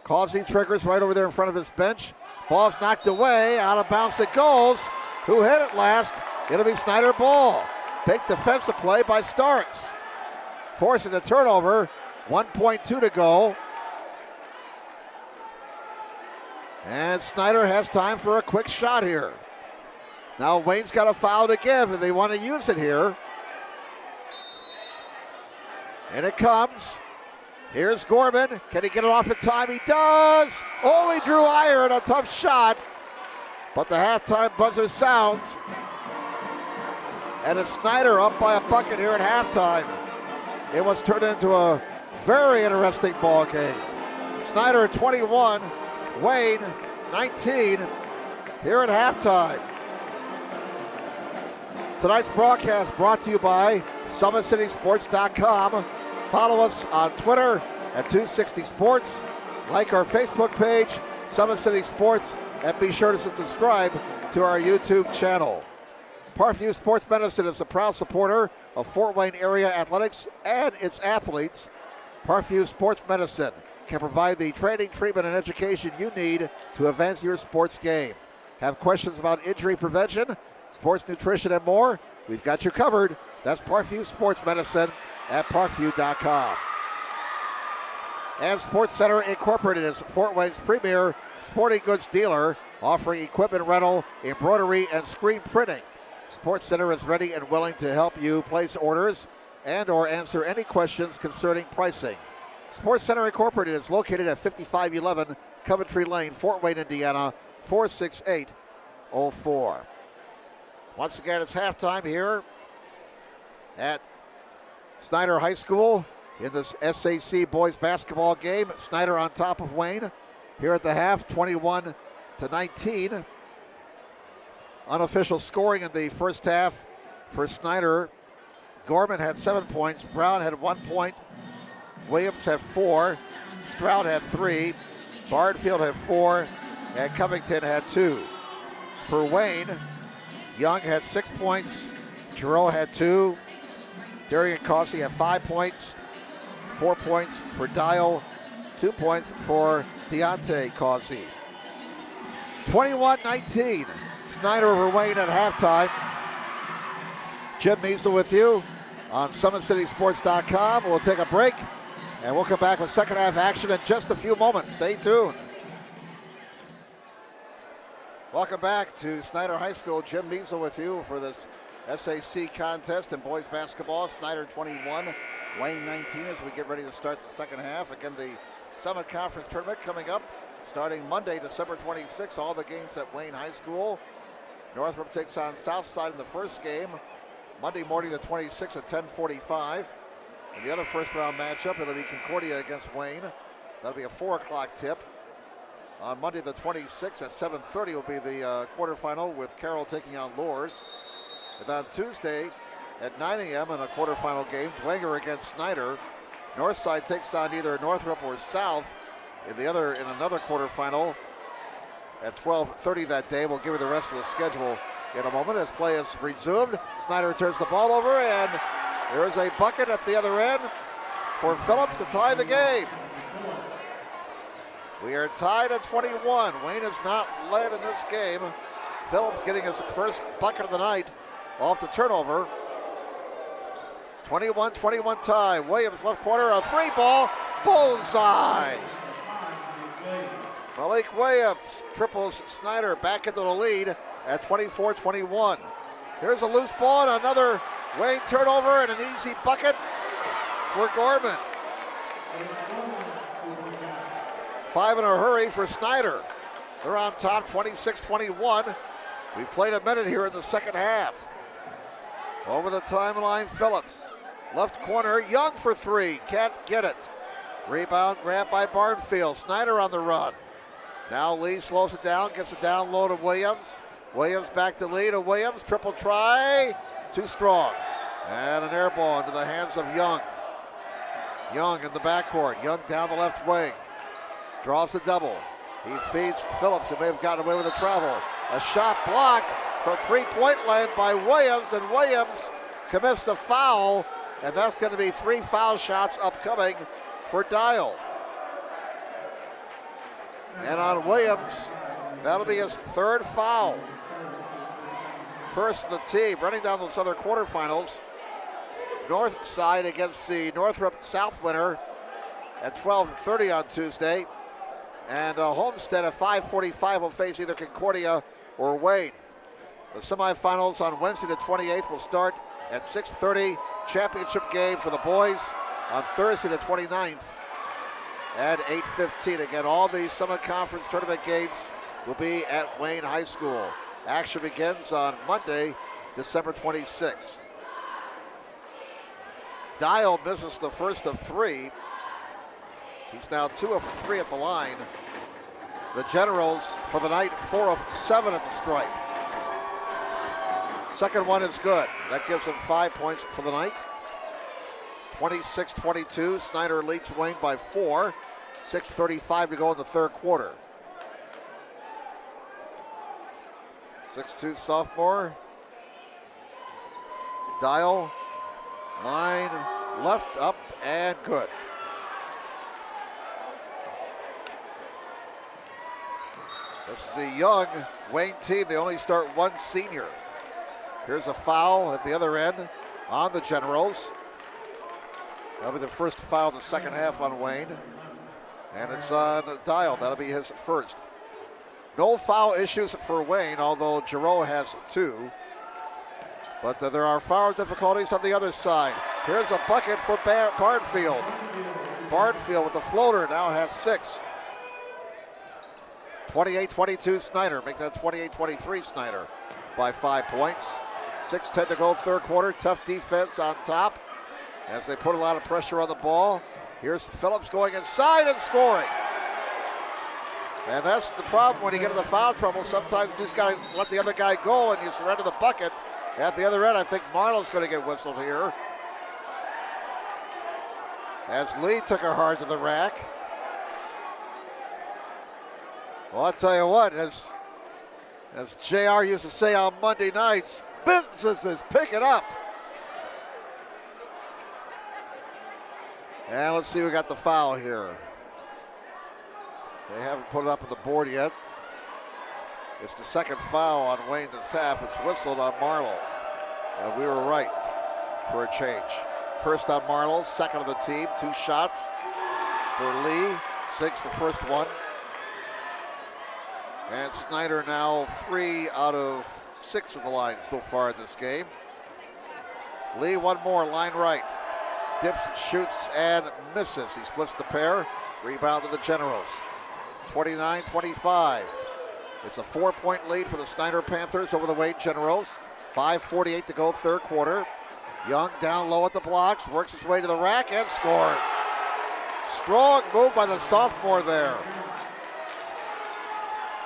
Causey triggers right over there in front of his bench. Ball's knocked away. Out of bounds it goes. Who hit it last? It'll be Snider ball. Big defensive play by Starks. Forcing the turnover. 1.2 to go. And Snider has time for a quick shot here. Now Wayne's got a foul to give and they want to use it here. And it comes. Here's Gorman. Can he get it off in time? He does. Oh, he drew iron. A tough shot. But the halftime buzzer sounds. And it's Snider up by a bucket here at halftime. It was turned into a very interesting ball game. Snider at 21. Wayne 19 here at halftime. Tonight's broadcast brought to you by SummitCitySports.com. Follow us on Twitter at 260 Sports. Like our Facebook page, Summit City Sports, and be sure to subscribe to our YouTube channel. Parkview Sports Medicine is a proud supporter of Fort Wayne area athletics and its athletes. Parkview Sports Medicine can provide the training, treatment, and education you need to advance your sports game. Have questions about injury prevention, sports nutrition, and more? We've got you covered. That's Parkview Sports Medicine at parkview.com. And Sports Center Incorporated is Fort Wayne's premier sporting goods dealer, offering equipment rental, embroidery, and screen printing. Sports Center is ready and willing to help you place orders and or answer any questions concerning pricing. Sports Center Incorporated is located at 5511 Coventry Lane, Fort Wayne, Indiana, 46804. Once again, it's halftime here at Snider High School in this SAC boys basketball game. Snider on top of Wayne here at the half, 21-19. Unofficial scoring in the first half for Snider. Gorman had 7 points. Brown had 1 point. Williams had 4. Stroud had 3. Bardfield had 4. And Covington had 2. For Wayne, Young had 6 points. Giroux had 2. Darian Causey had 5 points. 4 points for Dial. 2 points for Deontay Causey. 21-19. Snider over Wayne at halftime. Jim Measle with you on SummitCitySports.com. We'll take a break, and we'll come back with second half action in just a few moments. Stay tuned. Welcome back to Snider High School. Jim Measle with you for this SAC contest in boys basketball. Snider 21, Wayne 19 as we get ready to start the second half. Again, the Summit Conference Tournament coming up starting Monday, December 26th. All the games at Wayne High School. Northrop takes on Southside in the first game. Monday morning the 26th at 10:45. And the other first round matchup, it'll be Concordia against Wayne. That'll be a 4 o'clock tip. On Monday the 26th at 7:30 will be the quarterfinal with Carroll taking on Lours. And on Tuesday at 9 a.m. in a quarterfinal game, Dwenger against Snider. Northside takes on either Northrop or South in another quarterfinal at 12:30 that day. We'll give you the rest of the schedule in a moment as play is resumed. Snider turns the ball over, and there's a bucket at the other end for Phillips to tie the game. We are tied at 21. Wayne has not led in this game. Phillips getting his first bucket of the night off the turnover. 21-21 tie. Williams left corner, a 3-ball, bullseye. Malik Williams triples Snider back into the lead at 24-21. Here's a loose ball and another Wayne turnover and an easy bucket for Gorman. 5 in a hurry for Snider. They're on top 26-21. We've played a minute here in the second half. Over the timeline, Phillips. Left corner, Young for 3. Can't get it. Rebound grab by Barnfield. Snider on the run. Now Lee slows it down, gets it down low to Williams. Williams back to Lee to Williams. Triple try. Too strong. And an air ball into the hands of Young. Young in the backcourt. Young down the left wing. Draws the double. He feeds Phillips, who may have gotten away with the travel. A shot blocked from three-point land by Williams, and Williams commits the foul, and that's going to be 3 foul shots upcoming for Dial. And on Williams, that'll be his 3rd foul. First of the team, running down those other quarterfinals. North side against the Northrop South winner at 12:30 on Tuesday. And Homestead at 5:45 will face either Concordia or Wayne. The semifinals on Wednesday the 28th will start at 6:30. Championship game for the boys on Thursday the 29th at 8:15. Again, all the Summit Conference tournament games will be at Wayne High School. Action begins on Monday, December 26th. Dial misses the first of 3. He's now 2 of 3 at the line. The Generals for the night, 4 of 7 at the stripe. Second one is good. That gives them 5 points for the night. 26-22. Snider leads Wayne by 4. 6:35 to go in the third quarter. 6'2" sophomore. Dial. Line left, up, and good. This is a young Wayne team. They only start 1 senior. Here's a foul at the other end on the Generals. That'll be the first foul of the second half on Wayne. And it's on Dial. That'll be his first. No foul issues for Wayne, although Giroux has 2. But there are foul difficulties on the other side. Here's a bucket for Barnfield. Barnfield with the floater now has 6. 28-22 Snider. Make that 28-23 Snider by 5 points. 6:10 to go third quarter. Tough defense on top as they put a lot of pressure on the ball. Here's Phillips going inside and scoring. And that's the problem when you get into foul trouble. Sometimes you just got to let the other guy go and you surrender the bucket. At the other end, I think Marlowe's going to get whistled here. As Lee took her hard to the rack. Well, I'll tell you what, as JR used to say on Monday nights, business is picking up. And let's see who got the foul here. They haven't put it up on the board yet. It's the second foul on Wayne this half. It's whistled on Marlowe. And we were right for a change. First on Marlowe, second of the team. 2 shots for Lee. 6 the first one. And Snider now 3 out of 6 of the line so far in this game. Lee, one more, line right. Dips, shoots, and misses. He splits the pair. Rebound to the Generals. 29-25. It's a 4-point lead for the Snider Panthers over the Wayne Generals. 5:48 to go third quarter. Young down low at the blocks, works his way to the rack and scores. Strong move by the sophomore there.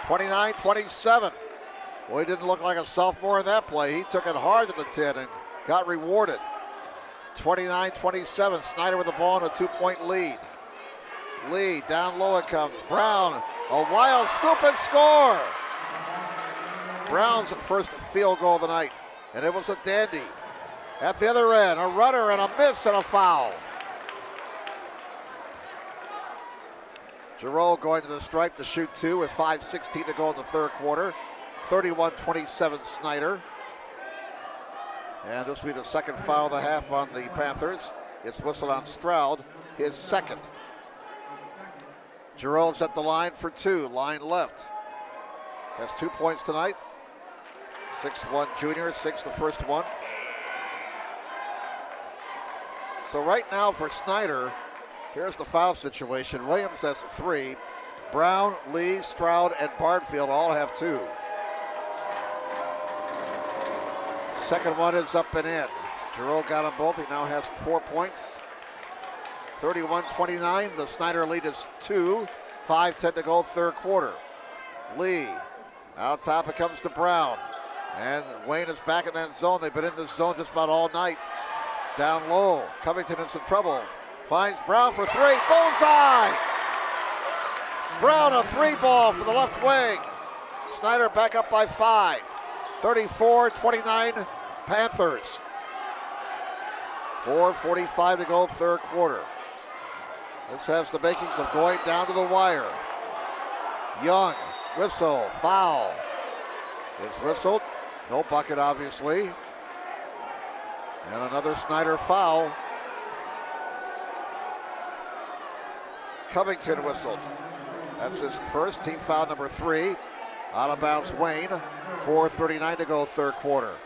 29-27. Boy, he didn't look like a sophomore in that play. He took it hard to the tin and got rewarded. 29-27, Snider with the ball in a 2-point lead. Lee, down low it comes. Brown, a wild scoop and score. Brown's first field goal of the night, and it was a dandy. At the other end, a runner and a miss and a foul. Giroux going to the stripe to shoot 2 with 5:16 to go in the third quarter. 31-27 Snider. And this will be the second foul of the half on the Panthers. It's whistled on Stroud, his second. Giroux's at the line for 2, line left. Has 2 points tonight. 6'1" junior, 6 the first one. So right now for Snider, here's the foul situation. Williams has 3. Brown, Lee, Stroud, and Barnfield all have 2. Second one is up and in. Giroux got them both. He now has 4 points. 31-29. The Snider lead is 2. 5:10 to go third quarter. Lee. Out top it comes to Brown. And Wayne is back in that zone. They've been in this zone just about all night. Down low. Covington in some trouble. Finds Brown for 3. Bullseye! Brown, a 3-ball for the left wing. Snider back up by 5. 34-29 Panthers. 4:45 to go, third quarter. This has the makings of going down to the wire. Young, whistle, foul. It's whistled. No bucket, obviously. And another Snider foul. Covington whistled. That's his first, team foul number 3. Out of bounds, Wayne. 4:39 to go, third quarter.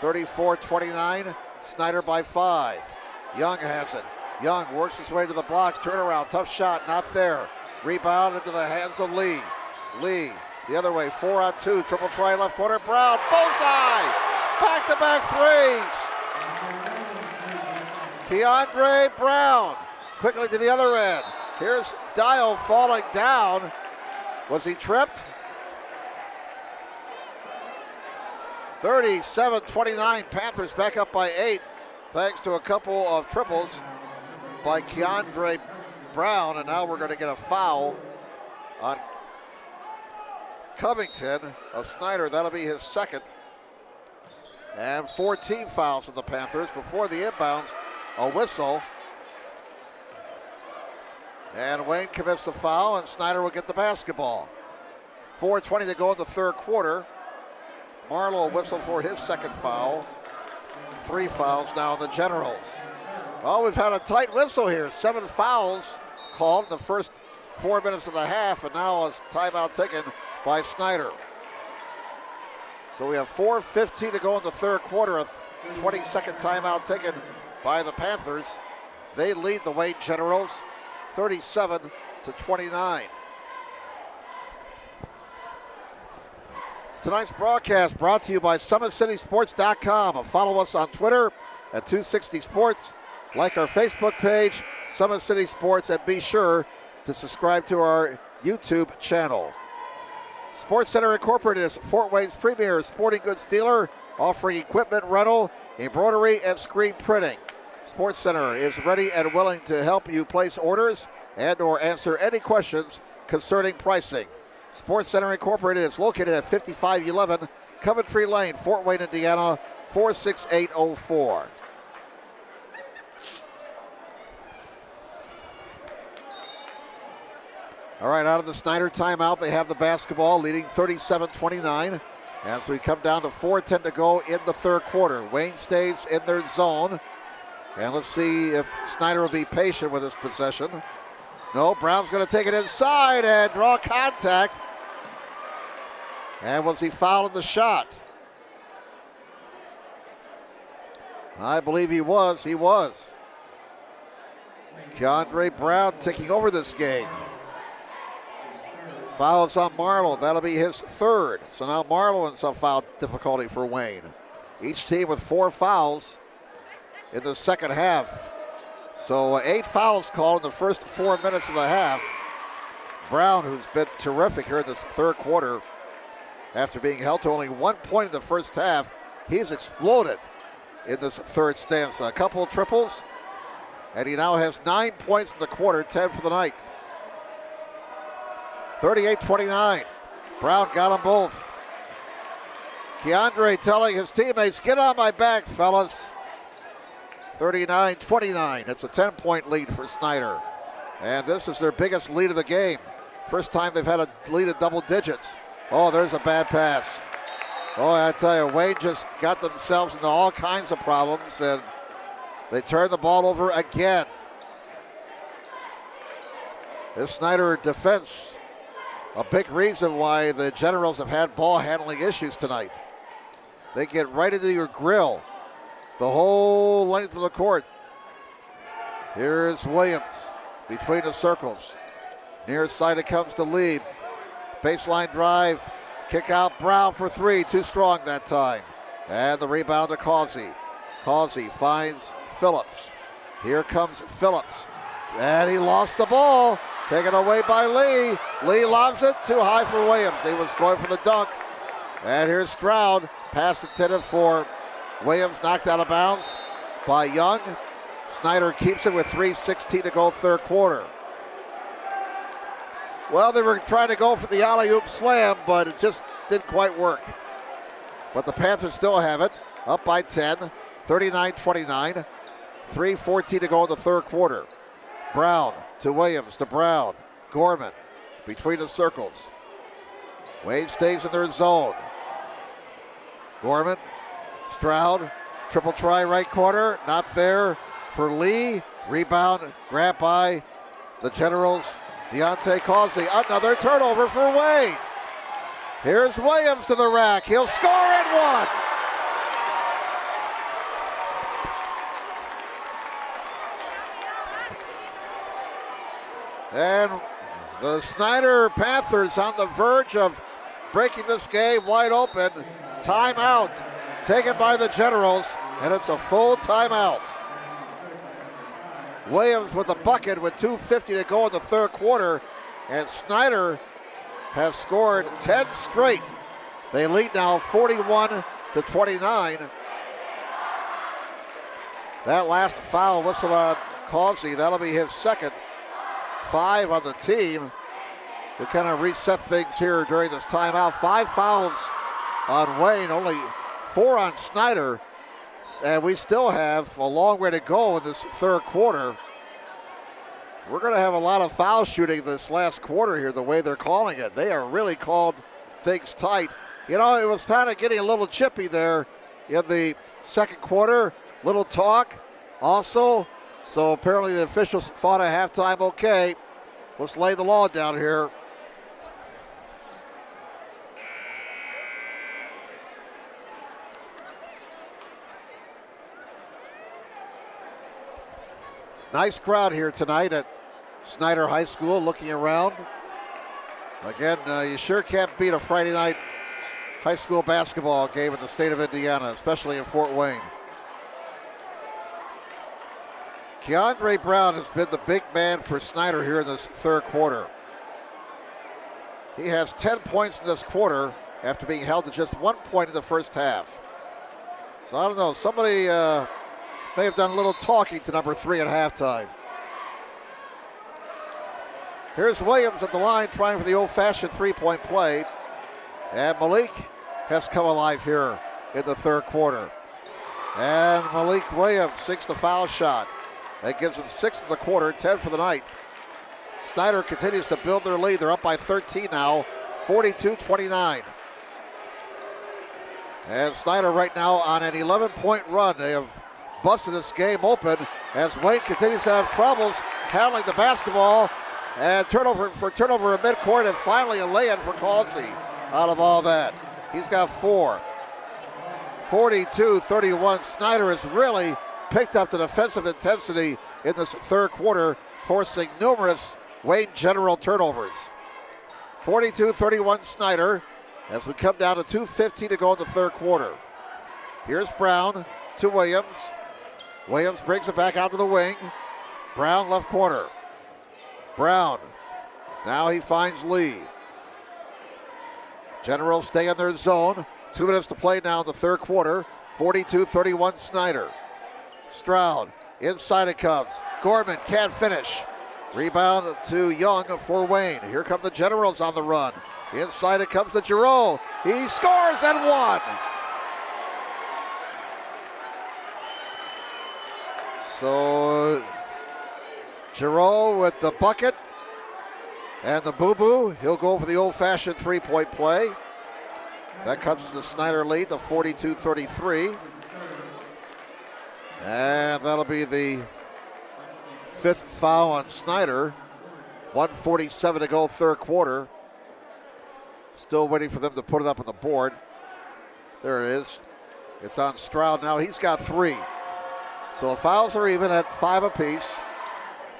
34-29, Snider by 5. Young has it. Young works his way to the blocks, turnaround, tough shot, not there. Rebound into the hands of Lee. Lee, the other way, 4-on-2, triple try left corner, Brown, bullseye! Back-to-back threes! Keandre Brown, quickly to the other end. Here's Dial falling down. Was he tripped? 37-29, Panthers back up by 8, thanks to a couple of triples by Keandre Brown, and now we're going to get a foul on Covington of Snider. That'll be his second. And 14 fouls for the Panthers. Before the inbounds, a whistle. And Wayne commits the foul, and Snider will get the basketball. 4:20 to go in the third quarter. Marlowe whistled for his second foul. 3 fouls now in the Generals. Well, we've had a tight whistle here. 7 fouls called in the first 4 minutes of the half, and now a timeout taken by Snider. So we have 4:15 to go in the third quarter. A 20-second timeout taken by the Panthers. They lead the Wayne Generals 37-29. Tonight's broadcast brought to you by SummitCitySports.com. Follow us on Twitter at 260 Sports. Like our Facebook page, Summit City Sports, and be sure to subscribe to our YouTube channel. Sports Center Incorporated is Fort Wayne's premier sporting goods dealer, offering equipment rental, embroidery, and screen printing. Sports Center is ready and willing to help you place orders and or answer any questions concerning pricing. Sports Center Incorporated is located at 5511 Coventry Lane, Fort Wayne, Indiana, 46804. All right, out of the Snider timeout, they have the basketball, leading 37-29 as we come down to 4:10 to go in the third quarter. Wayne stays in their zone, and let's see if Snider will be patient with his possession. No, Brown's going to take it inside and draw contact. And was he fouled in the shot? I believe he was. He was. Keandre Brown taking over this game. Fouls on Marlowe. That'll be his third. So now Marlowe in some foul difficulty for Wayne. Each team with 4 fouls in the second half. So 8 fouls called in the first 4 minutes of the half. Brown, who's been terrific here in this third quarter, after being held to only 1 point in the first half, he's exploded in this third stanza. A couple of triples, and he now has 9 points in the quarter, 10 for the night. 38-29. Brown got them both. Keandre telling his teammates, get on my back, fellas. 39-29. It's a 10-point lead for Snider. And this is their biggest lead of the game. First time they've had a lead of double digits. Oh, there's a bad pass. Oh, I tell you, Wayne just got themselves into all kinds of problems, and they turned the ball over again. This Snider defense, a big reason why the Generals have had ball handling issues tonight. They get right into your grill the whole length of the court. Here's Williams between the circles. Near side it comes to Lee. Baseline drive, kick out Brown for 3, too strong that time. And the rebound to Causey. Causey finds Phillips. Here comes Phillips. And he lost the ball, taken away by Lee. Lee lobs it, too high for Williams. He was going for the dunk. And here's Stroud, pass intended for Williams, knocked out of bounds by Young. Snider keeps it with 3:16 to go third quarter. Well, they were trying to go for the alley-oop slam, but it just didn't quite work. But the Panthers still have it, up by 10, 39-29. 3:14 to go in the third quarter. Brown to Williams to Brown. Gorman between the circles. Wade stays in their zone. Gorman, Stroud, triple try right corner, not there for Lee. Rebound, grabbed by the Generals. Deontay Causey, another turnover for Wade. Here's Williams to the rack. He'll score and one. And the Snider Panthers on the verge of breaking this game wide open. Timeout taken by the Generals, and it's a full timeout. Williams with a bucket with 2:50 to go in the third quarter, and Snider has scored 10 straight. They lead now 41-29. That last foul whistle on Causey, that'll be his second. 5 on the team. We kind of reset things here during this timeout. 5 fouls on Wayne, only 4 on Snider. And we still have a long way to go in this third quarter. We're going to have a lot of foul shooting this last quarter here, the way they're calling it. They are really called things tight. You know, it was kind of getting a little chippy there in the second quarter. Little talk also. So apparently the officials thought at halftime, okay, let's lay the law down here. Nice crowd here tonight at Snider High School, looking around. Again, you sure can't beat a Friday night high school basketball game in the state of Indiana, especially in Fort Wayne. Keandre Brown has been the big man for Snider here in this third quarter. He has 10 points in this quarter after being held to just 1 point in the first half. So I don't know, somebody may have done a little talking to number 3 at halftime. Here's Williams at the line trying for the old-fashioned three-point play. And Malik has come alive here in the third quarter. And Malik Williams sinks the foul shot. That gives them 6 in the quarter, 10 for the night. Snider continues to build their lead. They're up by 13 now, 42-29. And Snider right now on an 11-point run. They have busted this game open as Wayne continues to have troubles handling the basketball. And turnover in midcourt, and finally a lay-in for Causey out of all that. He's got 4. 42-31. Snider has really picked up the defensive intensity in this third quarter, forcing numerous Wayne General turnovers. 42-31 Snider as we come down to 2:15 to go in the third quarter. Here's Brown to Williams. Williams brings it back out to the wing. Brown left corner. Brown, now he finds Lee. Generals stay in their zone. 2 minutes to play now in the third quarter. 42-31 Snider. Stroud, inside it comes. Gorman can't finish. Rebound to Young for Wayne. Here come the Generals on the run. Inside it comes to Giroux. He scores and one. So Giroux with the bucket and the boo-boo. He'll go for the old-fashioned three-point play. That cuts the Snider lead to 42-33. And that'll be the 5th foul on Snider. 1:47 to go, third quarter. Still waiting for them to put it up on the board. There it is. It's on Stroud now. He's got 3. So the fouls are even at 5 apiece.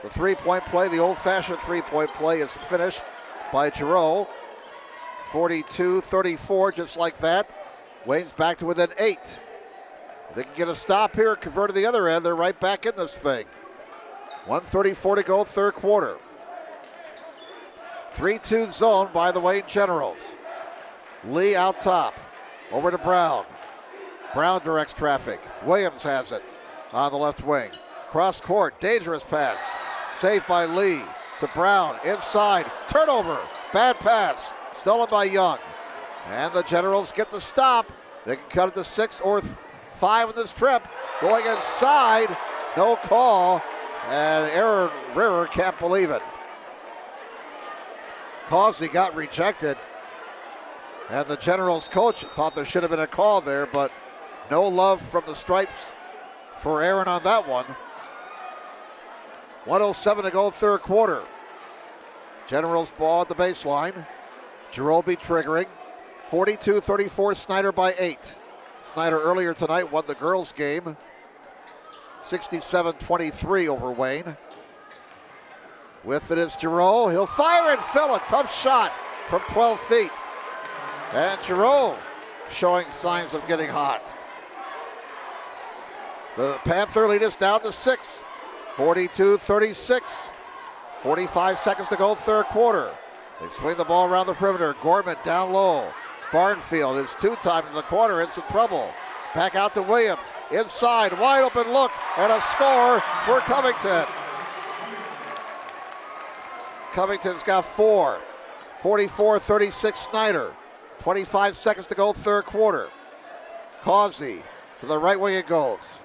The three-point play, the old-fashioned three-point play, is finished by Giroux. 42-34, just like that. Wayne's back to within 8. They can get a stop here, convert to the other end. They're right back in this thing. 1:34 to go, third quarter. 3-2 zone by the Wayne Generals. Lee out top. Over to Brown. Brown directs traffic. Williams has it on the left wing. Cross court, dangerous pass. Saved by Lee. to Brown, inside, turnover, bad pass, stolen by Young. And the Generals get the stop. They can cut it to 6 or 5 in this trip. Going inside, no call, and Aaron Ritter can't believe it. Causey got rejected, and the Generals coach thought there should have been a call there, but no love from the stripes for Aaron on that one. 1:07 to go, third quarter. Generals ball at the baseline. Jerobe triggering. 42-34, Snider by 8. Snider earlier tonight won the girls' game. 67-23 over Wayne. With it is Giroux. He'll fire and fill a tough shot from 12 feet. And Giroux showing signs of getting hot. The Panther lead us down to 6. 42-36. 45 seconds to go, third quarter. They swing the ball around the perimeter. Gorman down low. Barnfield is two-time in the corner. It's in trouble. Back out to Williams. Inside, wide open look, and a score for Covington. Covington's got 4. 44-36 Snider. 25 seconds to go, third quarter. Causey to the right wing it goes.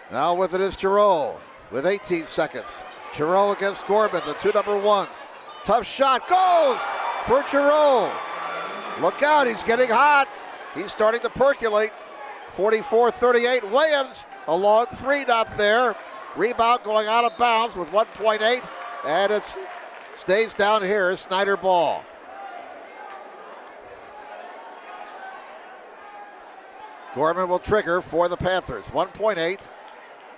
Now with it is Giroux with 18 seconds. Giroux against Gorman, the two number ones. Tough shot goes for Giroux. Look out, he's getting hot. He's starting to percolate. 44-38, Williams, a long three not there. Rebound going out of bounds with 1.8, and it stays down here, Snider ball. Gorman will trigger for the Panthers, 1.8.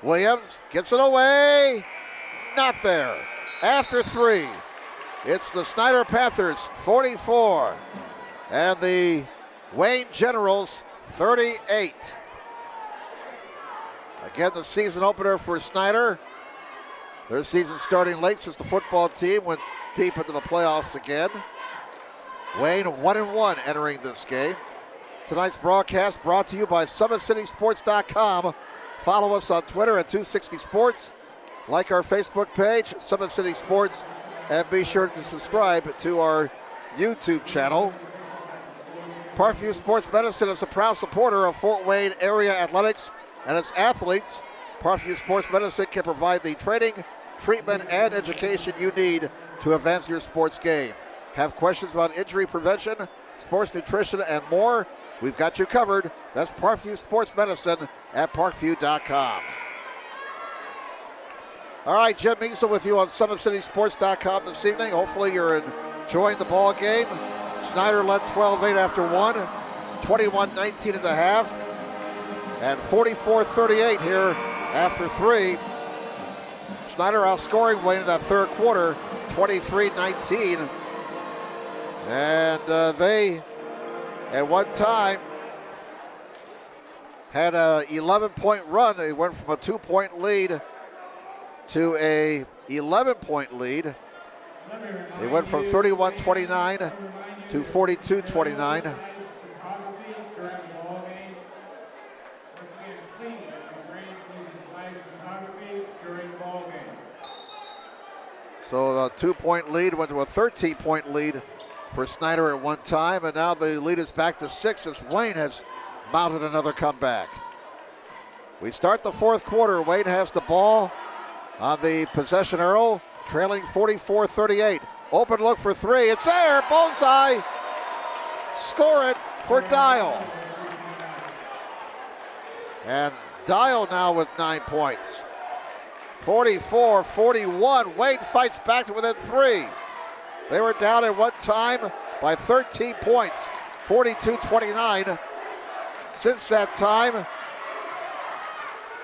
Williams gets it away, not there. After 3, it's the Snider Panthers, 44, and the Wayne Generals, 38. Again, the season opener for Snider. Their season starting late since the football team went deep into the playoffs again. Wayne 1-1 entering this game. Tonight's broadcast brought to you by SummitCitySports.com. Follow us on Twitter at 260 Sports. Like our Facebook page, Summit City Sports, and be sure to subscribe to our YouTube channel. Parkview Sports Medicine is a proud supporter of Fort Wayne area athletics and its athletes. Parkview Sports Medicine can provide the training, treatment, and education you need to advance your sports game. Have questions about injury prevention, sports nutrition, and more? We've got you covered. That's Parkview Sports Medicine at parkview.com. All right, Jim Measle with you on SummitCitySports.com this evening. Hopefully you're enjoying the ball game. Snider led 12-8 after 1, 21-19 at the half, and 44-38 here after 3. Snider outscoring Wayne in that third quarter, 23-19. And they, at one time, had a 11-point run. They went from a 2-point lead to a 11-point lead. They went from 31-29 to 42-29. So the 2-point lead went to a 13-point lead for Snider at one time, and now the lead is back to 6 as Wayne has mounted another comeback. We start the fourth quarter. Wayne has the ball on the possession arrow, trailing 44-38. Open look for 3. It's there. Bullseye. Score it for Dial. And Dial now with 9 points. 44-41. Wayne fights back to within 3. They were down at one time by 13 points, 42-29. Since that time,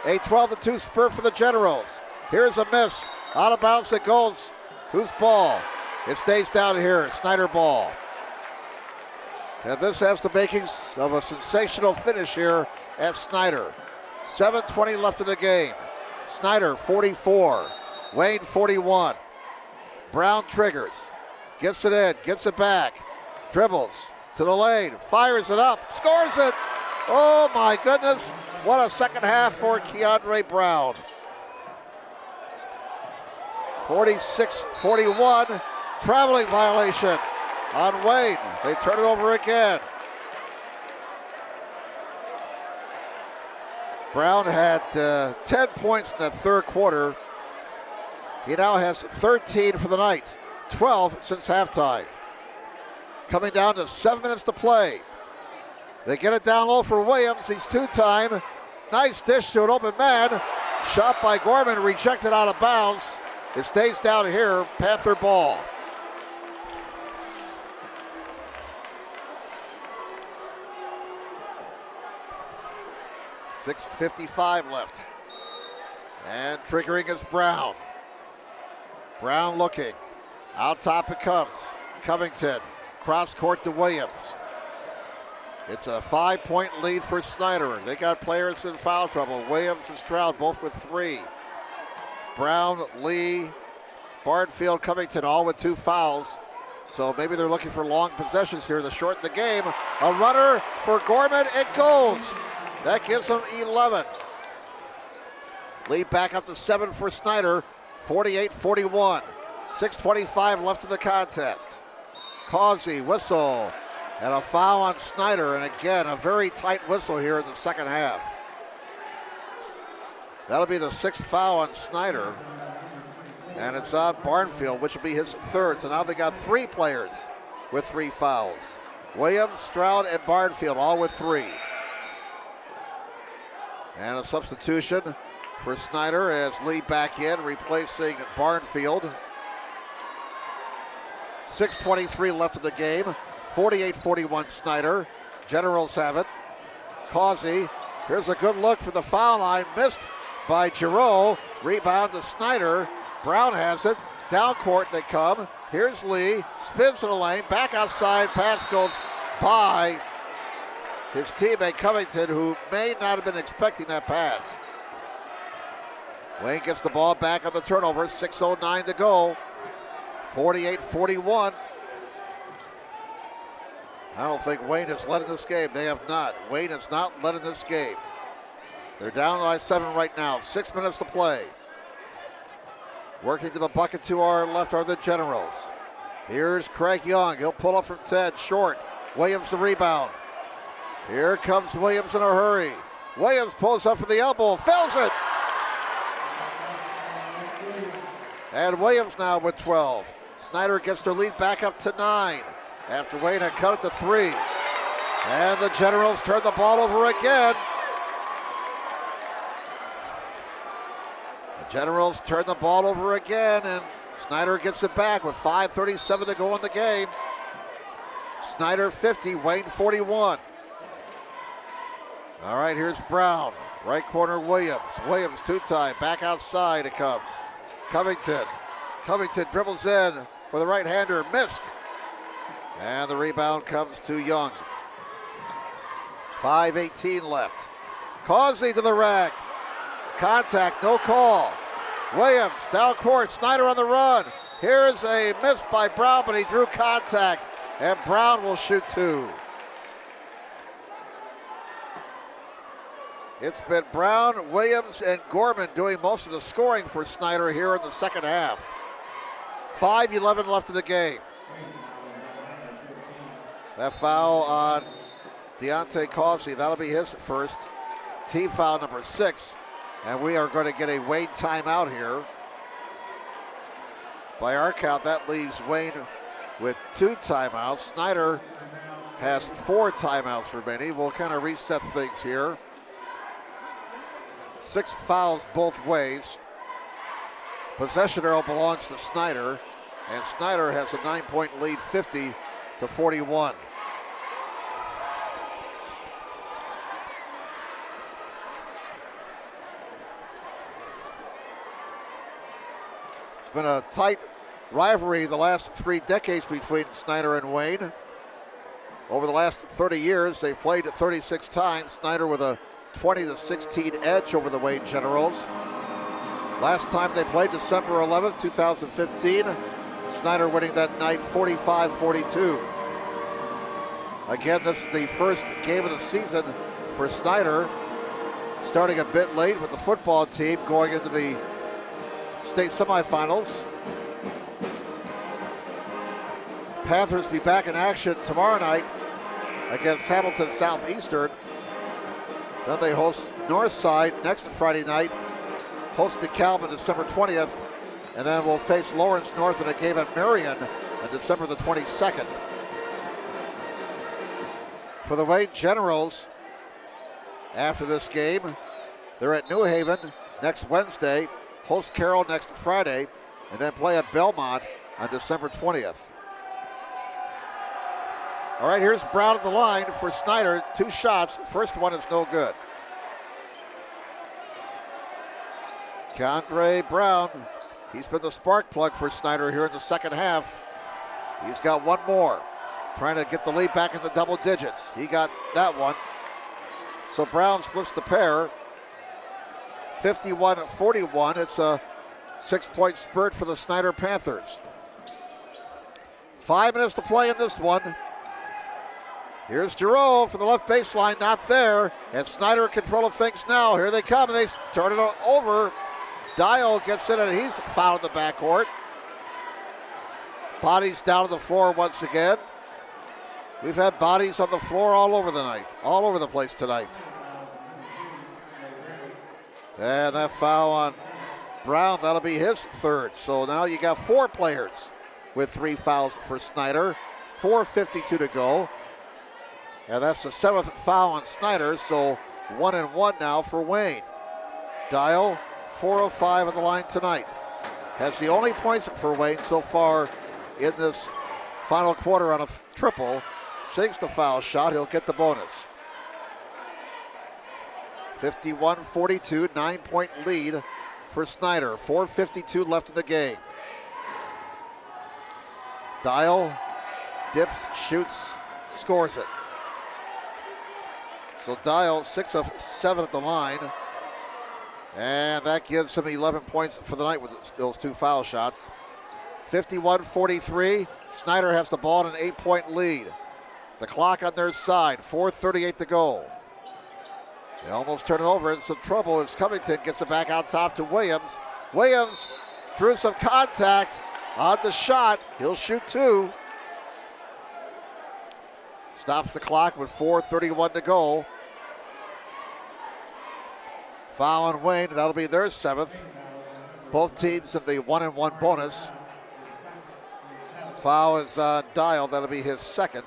a 12-2 spurt for the Generals. Here's a miss. Out of bounds it goes. Whose ball? It stays down here. Snider ball. And this has the makings of a sensational finish here at Snider. 7:20 left in the game. Snider 44. Wayne 41. Brown triggers. Gets it in. Gets it back. Dribbles to the lane. Fires it up. Scores it. Oh my goodness. What a second half for Keandre Brown. 46-41. Traveling violation on Wayne. They turn it over again. Brown had 10 points in that third quarter. He now has 13 for the night, 12 since halftime. Coming down to 7 minutes to play. They get it down low for Williams. He's two-time. Nice dish to an open man. Shot by Gorman, rejected out of bounds. It stays down here, Panther ball. .6:55 left. And triggering is Brown. Brown looking. Out top it comes. Covington. Cross court to Williams. It's a 5-point lead for Snider. They got players in foul trouble. Williams and Stroud both with 3. Brown, Lee, Barnfield, Covington all with 2 fouls. So maybe they're looking for long possessions here to shorten the game. A runner for Gorman. It goes. That gives him 11. Lead back up to 7 for Snider. 48-41. 6:25 left in the contest. Causey, whistle. And a foul on Snider, and again, a very tight whistle here in the second half. That'll be the 6th foul on Snider. And it's on Barnfield, which will be his 3rd. So now they got 3 players with 3 fouls. Williams, Stroud, and Barnfield all with 3. And a substitution for Snider as Lee back in, replacing Barnfield. 6:23 left in the game. 48-41 Snider. Generals have it. Causey, here's a good look for the foul line. Missed by Giroux. Rebound to Snider. Brown has it. Down court they come. Here's Lee. Spins to the lane. Back outside. Pass goes by his teammate Covington, who may not have been expecting that pass. Wayne gets the ball back on the turnover. 6:09 to go. 48-41. I don't think Wayne has led in this game. They have not. Wayne has not led in this game. They're down by 7 right now. 6 minutes to play. Working to the bucket to our left are the Generals. Here's Craig Young. He'll pull up from 10. Short. Williams the rebound. Here comes Williams in a hurry. Williams pulls up for the elbow. Fills it. And Williams now with 12. Snider gets their lead back up to 9. After Wayne had cut it to 3. And the Generals turn the ball over again. The Generals turn the ball over again, and Snider gets it back with 5:37 to go in the game. Snider 50, Wayne 41. All right, here's Brown. Right corner, Williams. Williams two-time, back outside it comes. Covington. Covington dribbles in with a right-hander, missed. And the rebound comes to Young. 5:18 left. Causey to the rack. Contact, no call. Williams down court, Snider on the run. Here's a miss by Brown, but he drew contact, and Brown will shoot 2. It's been Brown, Williams, and Gorman doing most of the scoring for Snider here in the second half. 5:11 left in the game. That foul on Deontay Causey, that'll be his first. Team foul number 6. And we are going to get a Wayne timeout here. By our count, that leaves Wayne with 2 timeouts. Snider has 4 timeouts remaining. We'll kind of reset things here. 6 fouls both ways. Possession arrow belongs to Snider. And Snider has a 9-point lead, 50-41. It's been a tight rivalry the last 3 decades between Snider and Wayne. Over the last 30 years, they've played 36 times. Snider with a 20-16 edge over the Wayne Generals. Last time they played, December 11th, 2015. Snider winning that night 45-42. Again, this is the first game of the season for Snider. Starting a bit late with the football team going into the state semifinals. Panthers be back in action tomorrow night against Hamilton Southeastern. Then they host Northside next Friday night, hosting Calvin December 20th, and then we'll face Lawrence North in a game at Marion on December the 22nd. For the Wayne Generals, after this game, they're at New Haven next Wednesday, host Carroll next Friday, and then play at Belmont on December 20th. All right, here's Brown at the line for Snider. 2 shots. First one is no good. Keandre Brown, he's been the spark plug for Snider here in the second half. He's got one more, trying to get the lead back in the double digits. He got that one. So Brown splits the pair. 51-41. It's a 6-point spurt for the Snider Panthers. 5 minutes to play in this one. Here's Giroux from the left baseline, not there. And Snider in control of things now. Here they come, and they turn it over. Dial gets in, and he's fouled in the backcourt. Bodies down to the floor once again. We've had bodies on the floor all over the night, all over the place tonight. And that foul on Brown, that'll be his third. So now you got 4 players with 3 fouls for Snider. 4:52 to go. And that's the 7th foul on Snider, so 1-1 now for Wayne. Dial, 4 of 5 on the line tonight. Has the only points for Wayne so far in this final quarter on a triple. Sinks the foul shot, he'll get the bonus. 51-42, 9-point lead for Snider. 4:52 left in the game. Dial, dips, shoots, scores it. So Dial, 6 of 7 at the line. And that gives him 11 points for the night with those 2 foul shots. 51-43. Snider has the ball in an 8-point lead. The clock on their side, 4:38 to go. They almost turn it over in some trouble as Covington gets it back out top to Williams. Williams drew some contact on the shot. He'll shoot 2. Stops the clock with 4:31 to go. Foul on Wayne, that'll be their 7th. Both teams in the 1-1 bonus. Foul is Dial, that'll be his 2nd.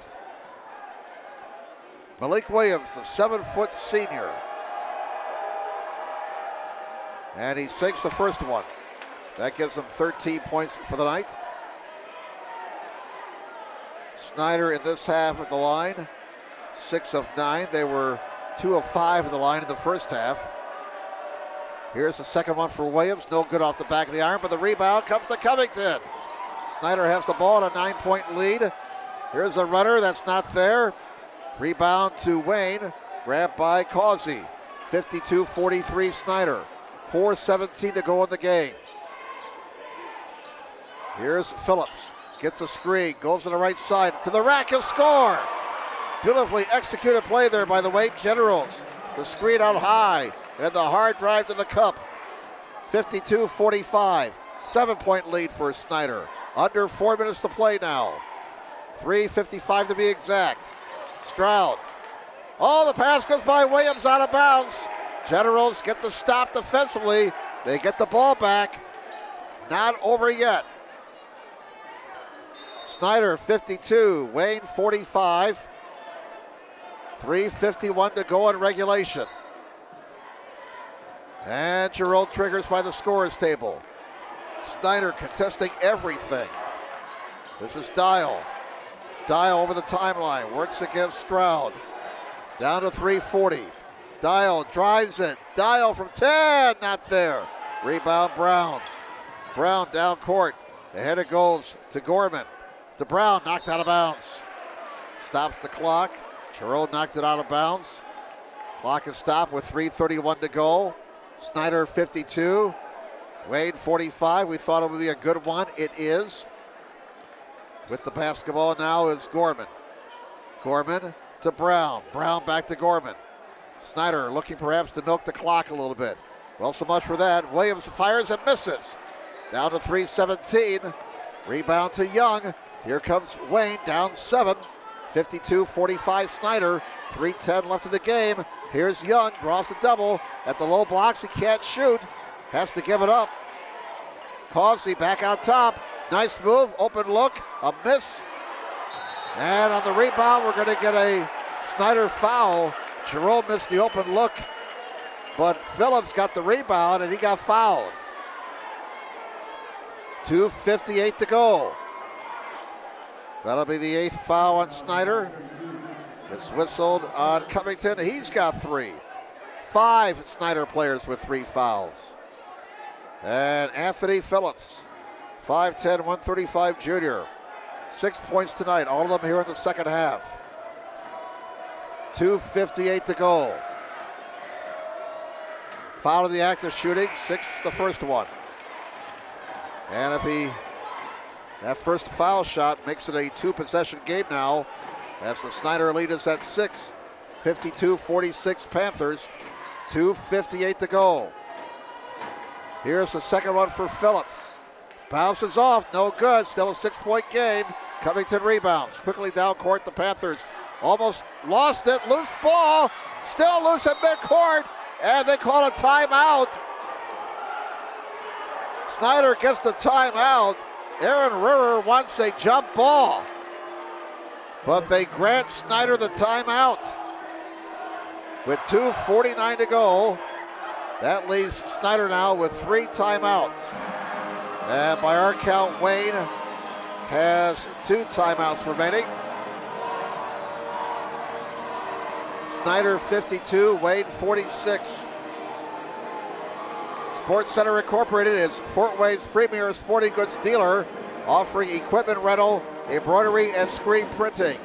Malik Williams, the 7-foot senior. And he sinks the first one. That gives him 13 points for the night. Snider in this half of the line, 6 of 9. They were 2 of 5 in the line in the first half. Here's the second one for Williams. No good off the back of the iron, but the rebound comes to Covington. Snider has the ball in a 9-point lead. Here's a runner that's not there. Rebound to Wayne, grabbed by Causey. 52-43 Snider. 4:17 to go in the game. Here's Phillips. Gets a screen, goes to the right side, to the rack, he'll score! Beautifully executed play there by the Wayne Generals. The screen out high, and the hard drive to the cup. 52-45, 7-point lead for Snider. Under 4 minutes to play now. 3:55 to be exact. Stroud. Oh, the pass goes by Williams out of bounds. Generals get the stop defensively. They get the ball back. Not over yet. Snider 52, Wayne 45. 3:51 to go in regulation. And Giroux triggers by the scorers table. Snider contesting everything. This is Dial. Dial over the timeline, works against Stroud. Down to 3:40. Dial drives it. Dial from 10, not there. Rebound Brown. Brown down court. Ahead it goes to Gorman. To Brown, knocked out of bounds. Stops the clock. Giroux knocked it out of bounds. Clock is stopped with 3:31 to go. Snider 52. Wayne 45. We thought it would be a good one. It is. With the basketball now is Gorman. Gorman to Brown. Brown back to Gorman. Snider looking perhaps to milk the clock a little bit. Well, so much for that. Williams fires and misses. Down to 3:17. Rebound to Young. Here comes Wayne, down 7. 52-45 Snider. 3:10 left of the game. Here's Young, draws the double. At the low blocks, he can't shoot. Has to give it up. Causey back on top. Nice move, open look, a miss. And on the rebound, we're going to get a Snider foul. Jerome missed the open look, but Phillips got the rebound and he got fouled. 2:58 to go. That'll be the 8th foul on Snider. It's whistled on Covington. He's got 3. 5 Snider players with 3 fouls. And Anthony Phillips, 5'10", 135 junior. 6 points tonight, all of them here in the second half. 2:58 to go. Foul of the act of shooting, 6 the first one. And if that first foul shot makes it a 2-possession game now, as the Snider lead is at 6. 52-46 Panthers, 2:58 to go. Here's the second one for Phillips. Bounces off, no good, still a 6-point game. Covington rebounds, quickly down court, the Panthers almost lost it, loose ball, still loose at midcourt, and they call a timeout. Snider gets the timeout. Aaron Ruhr wants a jump ball, but they grant Snider the timeout. With 2:49 to go, that leaves Snider now with 3 timeouts. And by our count, Wayne has 2 timeouts remaining. Snider 52, Wayne 46. Sports Center Incorporated is Fort Wayne's premier sporting goods dealer, offering equipment rental, embroidery, and screen printing.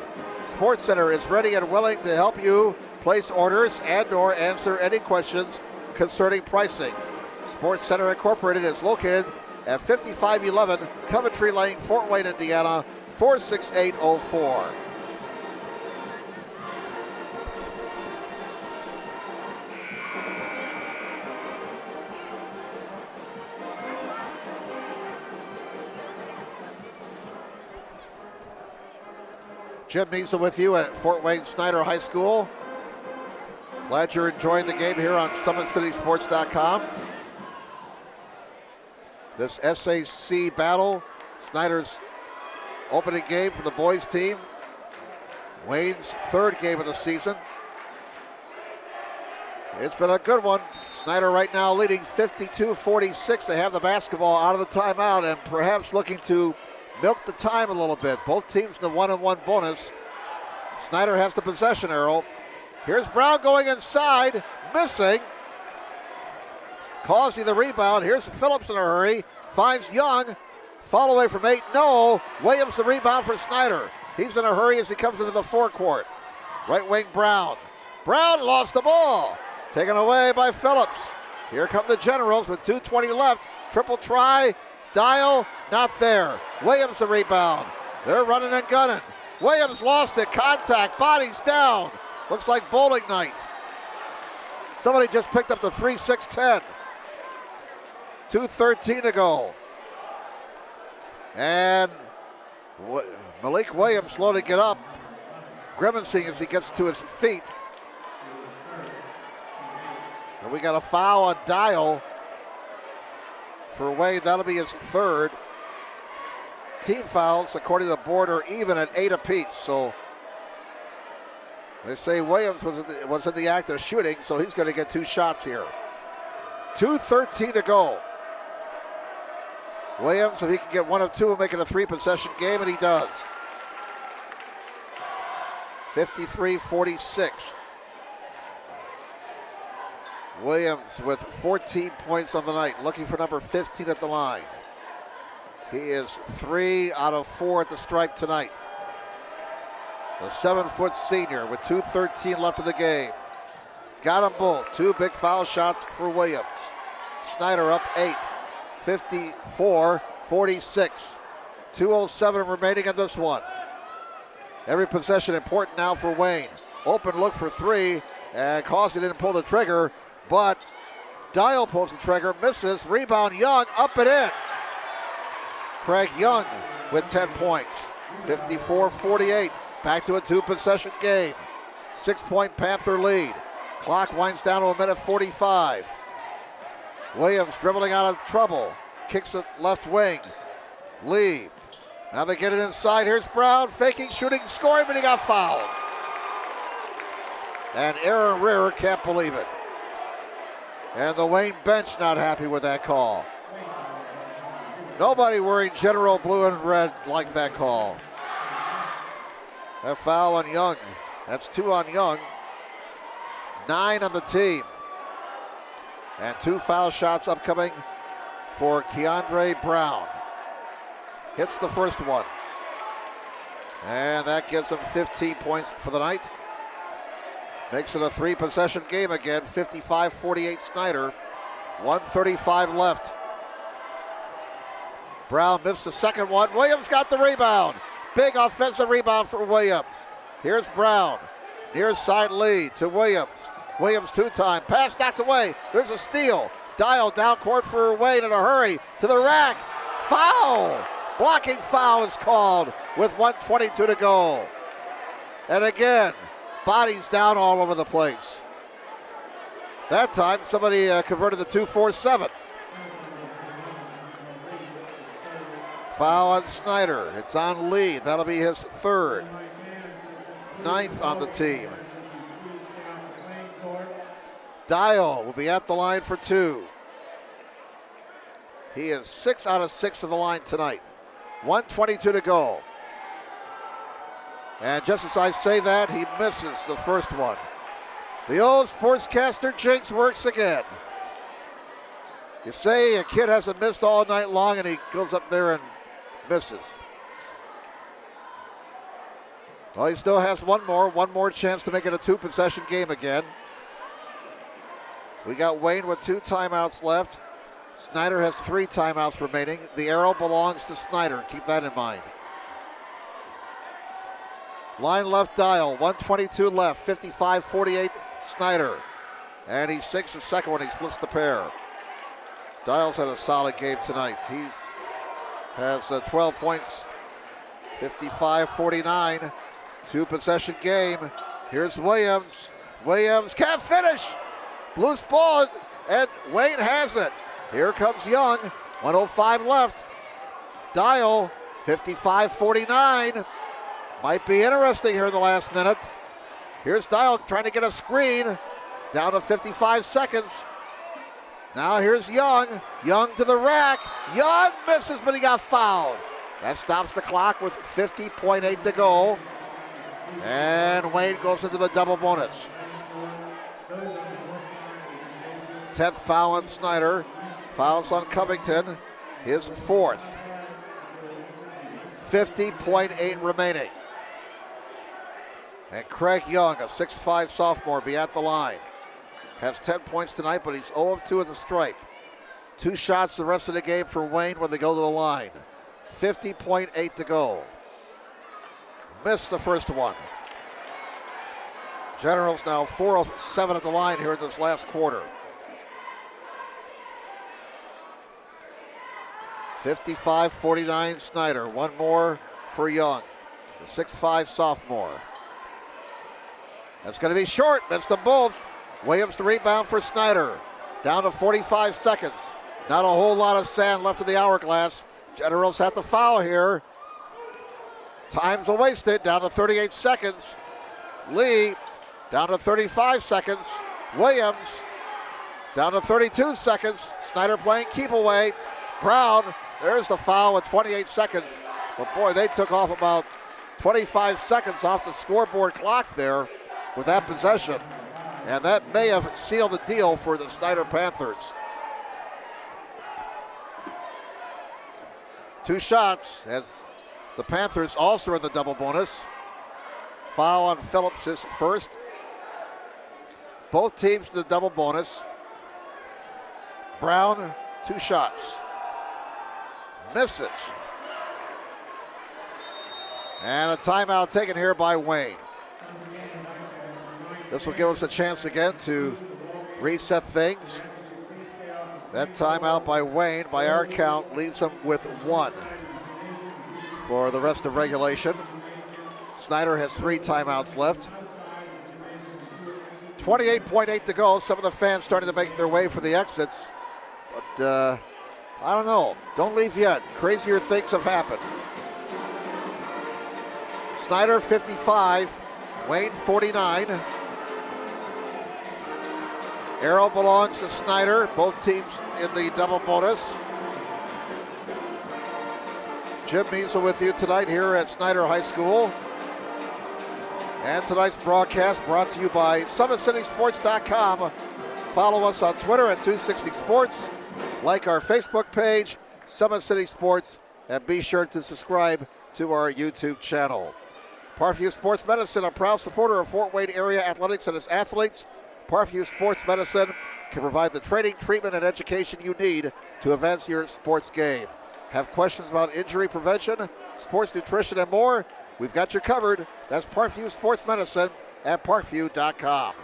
Sports Center is ready and willing to help you place orders and/or answer any questions concerning pricing. Sports Center Incorporated is located at 5511 Coventry Lane, Fort Wayne, Indiana, 46804. Jim Meesa with you at Fort Wayne Snider High School. Glad you're enjoying the game here on SummitCitySports.com. This SAC battle, Snider's opening game for the boys team. Wayne's 3rd game of the season. It's been a good one. Snider right now leading 52-46. They have the basketball out of the timeout and perhaps looking to milk the time a little bit. Both teams in the 1-on-1 bonus. Snider has the possession arrow. Here's Brown going inside, missing. Causey the rebound. Here's Phillips in a hurry. Finds Young. Fall away from 8. No. Williams the rebound for Snider. He's in a hurry as he comes into the forecourt. Right wing Brown. Brown lost the ball. Taken away by Phillips. Here come the Generals with 2:20 left. Triple try. Dial, not there. Williams the rebound. They're running and gunning. Williams lost it. Contact. Bodies down. Looks like bowling night. Somebody just picked up the 3-6-10. 2:13 to go. And Malik Williams slow to get up. Grimacing as he gets to his feet. And we got a foul on Dial for Wayne. That'll be his 3rd. Team fouls, according to the board, are even at 8 apiece. So they say Williams was in the act of shooting, so he's going to get 2 shots here. 2:13 to go. Williams, if he can get 1 of 2, will make it a 3-possession game, and he does. 53-46. Williams with 14 points on the night, looking for number 15 at the line. He is 3 out of 4 at the stripe tonight. The 7-foot senior with 2:13 left in the game. Got them both. 2 big foul shots for Williams. Snider up 8. 54-46. 2:07 remaining in this one. Every possession important now for Wayne. Open look for 3, and Causey didn't pull the trigger, but Dial pulls the trigger, misses. Rebound Young, up and in. Craig Young with 10 points. 54-48. Back to a 2-possession game. 6-point Panther lead. Clock winds down to a minute 45. Williams dribbling out of trouble. Kicks it left wing. Lee. Now they get it inside. Here's Brown faking, shooting, scoring, but he got fouled. And Aaron Rear can't believe it. And the Wayne bench not happy with that call. Nobody wearing General blue and red like that call. That foul on Young. That's 2 on Young. 9 on the team. And 2 foul shots upcoming for Keandre Brown. Hits the first one. And that gives him 15 points for the night. Makes it a 3-possession game again. 55-48 Snider. 1:35 left. Brown missed the second one. Williams got the rebound. Big offensive rebound for Williams. Here's Brown. Near side lead to Williams. Williams 2-time. Pass knocked away. There's a steal. Dial down court for Wayne in a hurry. To the rack. Foul. Blocking foul is called with 1:22 to go. And again, bodies down all over the place. That time somebody converted the 2-4-7. Foul on Snider. It's on Lee. That'll be his 3rd. 9th on the team. Dial will be at the line for 2. He is 6 out of 6 of the line tonight. 1:22 to go. And just as I say that, he misses the first one. The old sportscaster jinx works again. You say a kid hasn't missed all night long and he goes up there and misses. Well, he still has one more chance to make it a 2-possession game again. We got Wayne with 2 timeouts left. Snider has 3 timeouts remaining. The arrow belongs to Snider. Keep that in mind. Line left Dial. 1:22 left. 55-48 Snider. And he sinks the second one. He splits the pair. Dial's had a solid game tonight. Has 12 points. 55-49. 2-possession game. Here's Williams. Williams can't finish. Loose ball, and Wayne has it. Here comes Young. 1:05 left. Dial, 55-49. Might be interesting here in the last minute. Here's Dial trying to get a screen. Down to 55 seconds. Now here's Young. Young to the rack. Young misses, but he got fouled. That stops the clock with 50.8 to go. And Wayne goes into the double bonus. 10th foul on Snider. Fouls on Covington. His 4th. 50.8 remaining. And Craig Young, a 6'5 sophomore, be at the line. Has 10 points tonight, but he's 0 of 2 as a stripe. 2 shots the rest of the game for Wayne when they go to the line. 50.8 to go. Missed the first one. Generals now 4 of 7 at the line here in this last quarter. 55-49 Snider. One more for Young, the 6'5 sophomore. That's going to be short. Missed them both. Williams the rebound for Snider. Down to 45 seconds. Not a whole lot of sand left in the hourglass. Generals have to foul here. Time's wasted. Down to 38 seconds. Lee down to 35 seconds. Williams down to 32 seconds. Snider playing keep away. Brown, there's the foul with 28 seconds. But boy, they took off about 25 seconds off the scoreboard clock there with that possession. And that may have sealed the deal for the Snider Panthers. 2 shots as the Panthers also in the double bonus. Foul on Phillips is first. Both teams to the double bonus. Brown, 2 shots. Misses. And a timeout taken here by Wayne. This will give us a chance again to reset things. That timeout by Wayne, by our count, leaves them with 1. for the rest of regulation. Snider has 3 timeouts left. 28.8 to go. Some of the fans starting to make their way for the exits. But I don't know. Don't leave yet. Crazier things have happened. Snider 55, Wayne 49. Arrow belongs to Snider. Both teams in the double bonus. Jim Measle with you tonight here at Snider High School. And tonight's broadcast brought to you by SummitCitySports.com. Follow us on Twitter at 260sports. Like our Facebook page, Summit City Sports, and be sure to subscribe to our YouTube channel. Parkview Sports Medicine, a proud supporter of Fort Wayne area athletics and its athletes. Parkview Sports Medicine can provide the training, treatment, and education you need to advance your sports game. Have questions about injury prevention, sports nutrition, and more? We've got you covered. That's Parkview Sports Medicine at parkview.com.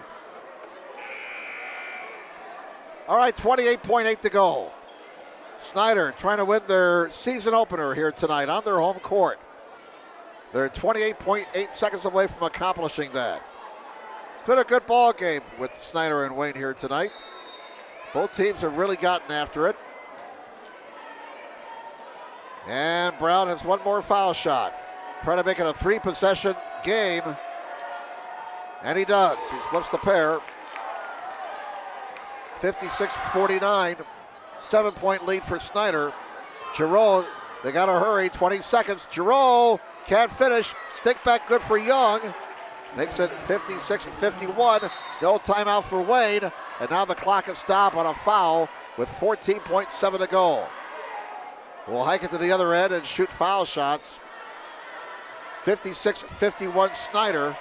All right, 28.8 to go. Snider trying to win their season opener here tonight on their home court. They're 28.8 seconds away from accomplishing that. It's been a good ball game with Snider and Wayne here tonight. Both teams have really gotten after it. And Brown has one more foul shot. Trying to make it a 3-possession game. And he does. He splits the pair. 56-49. 7-point lead for Snider. Giroux, they got to hurry. 20 seconds. Giroux can't finish. Stick back good for Young. Makes it 56-51. No timeout for Wayne. And now the clock is stopped on a foul with 14.7 to go. We'll hike it to the other end and shoot foul shots. 56-51 Snider.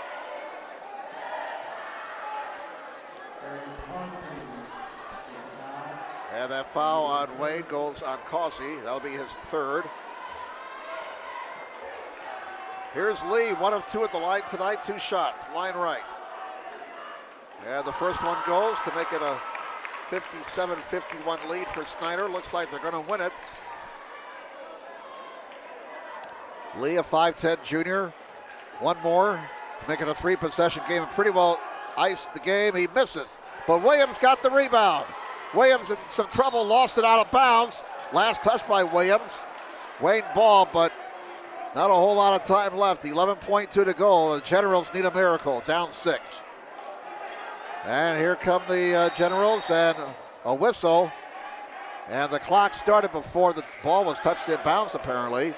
And that foul on Wayne goes on Causey. That'll be his 3rd. Here's Lee, 1 of 2 at the line tonight, 2 shots, line right. And the first one goes to make it a 57-51 lead for Snider. Looks like they're going to win it. Lee, a 5'10 junior. One more to make it a 3-possession game and pretty well iced the game. He misses, but Williams got the rebound. Williams in some trouble, lost it out of bounds. Last touch by Williams. Wayne ball, but not a whole lot of time left. 11.2 to go. The Generals need a miracle, down 6. And here come the Generals, and a whistle. And the clock started before the ball was touched in bounds, apparently.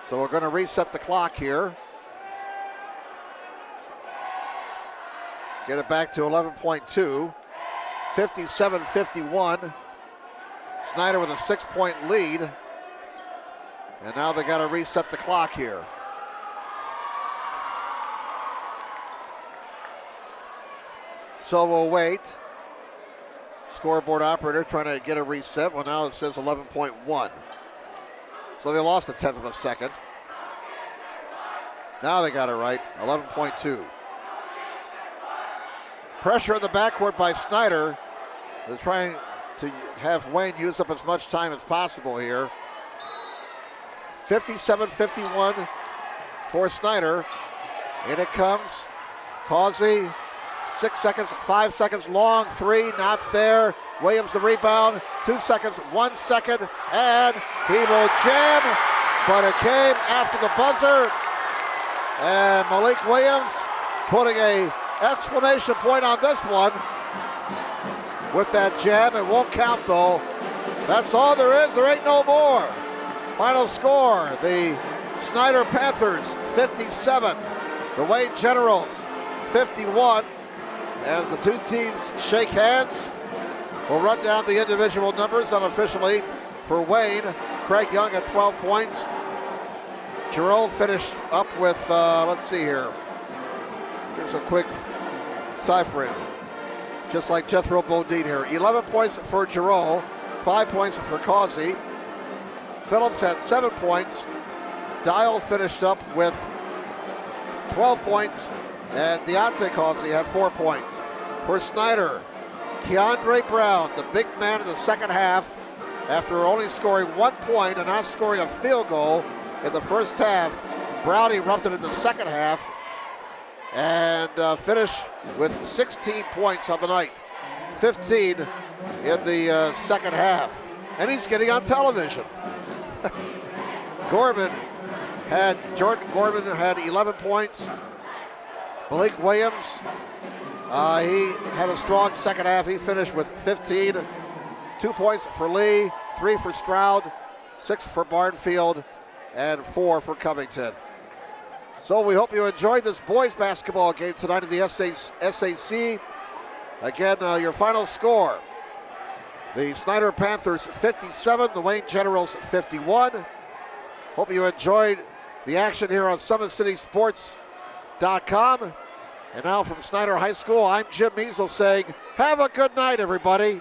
So we're going to reset the clock here. Get it back to 11.2. 57-51. Snider with a 6-point lead. And now they got to reset the clock here. So we'll wait. Scoreboard operator trying to get a reset. Well, now it says 11.1. So they lost a 1/10 of a second. Now they got it right, 11.2. Pressure in the backcourt by Snider. They're trying to have Wayne use up as much time as possible here. 57-51 for Snider. In it comes Causey. 6 seconds, 5 seconds long, 3, not there. Williams the rebound, 2 seconds, 1 second, and he will jam, but it came after the buzzer. And Malik Williams putting a exclamation point on this one with that jam. It won't count though. That's all there is, there ain't no more. Final score, the Snider Panthers 57, the Wayne Generals 51. As the two teams shake hands, we'll run down the individual numbers unofficially. For Wayne, Craig Young at 12 points. Giroux finished up with, let's see here. Here's a quick ciphering. Just like Jethro Bodine here. 11 points for Giroux, 5 points for Causey. Phillips had 7 points. Dial finished up with 12 points. And Deontay Causey had 4 points. For Snider, Keandre Brown, the big man in the second half, after only scoring 1 point and not scoring a field goal, in the first half. Brown erupted in the second half and finished with 16 points on the night. 15 in the second half. And he's getting on television. Jordan Gorman had 11 points. Blake Williams, he had a strong second half. He finished with 15. 2 points for Lee, 3 for Stroud, 6 for Barnfield, and 4 for Covington. So we hope you enjoyed this boys basketball game tonight in the SAC. Again, your final score. The Snider Panthers 57, the Wayne Generals 51. Hope you enjoyed the action here on SummitCitySports.com. And now from Snider High School, I'm Jim Measles saying, have a good night, everybody.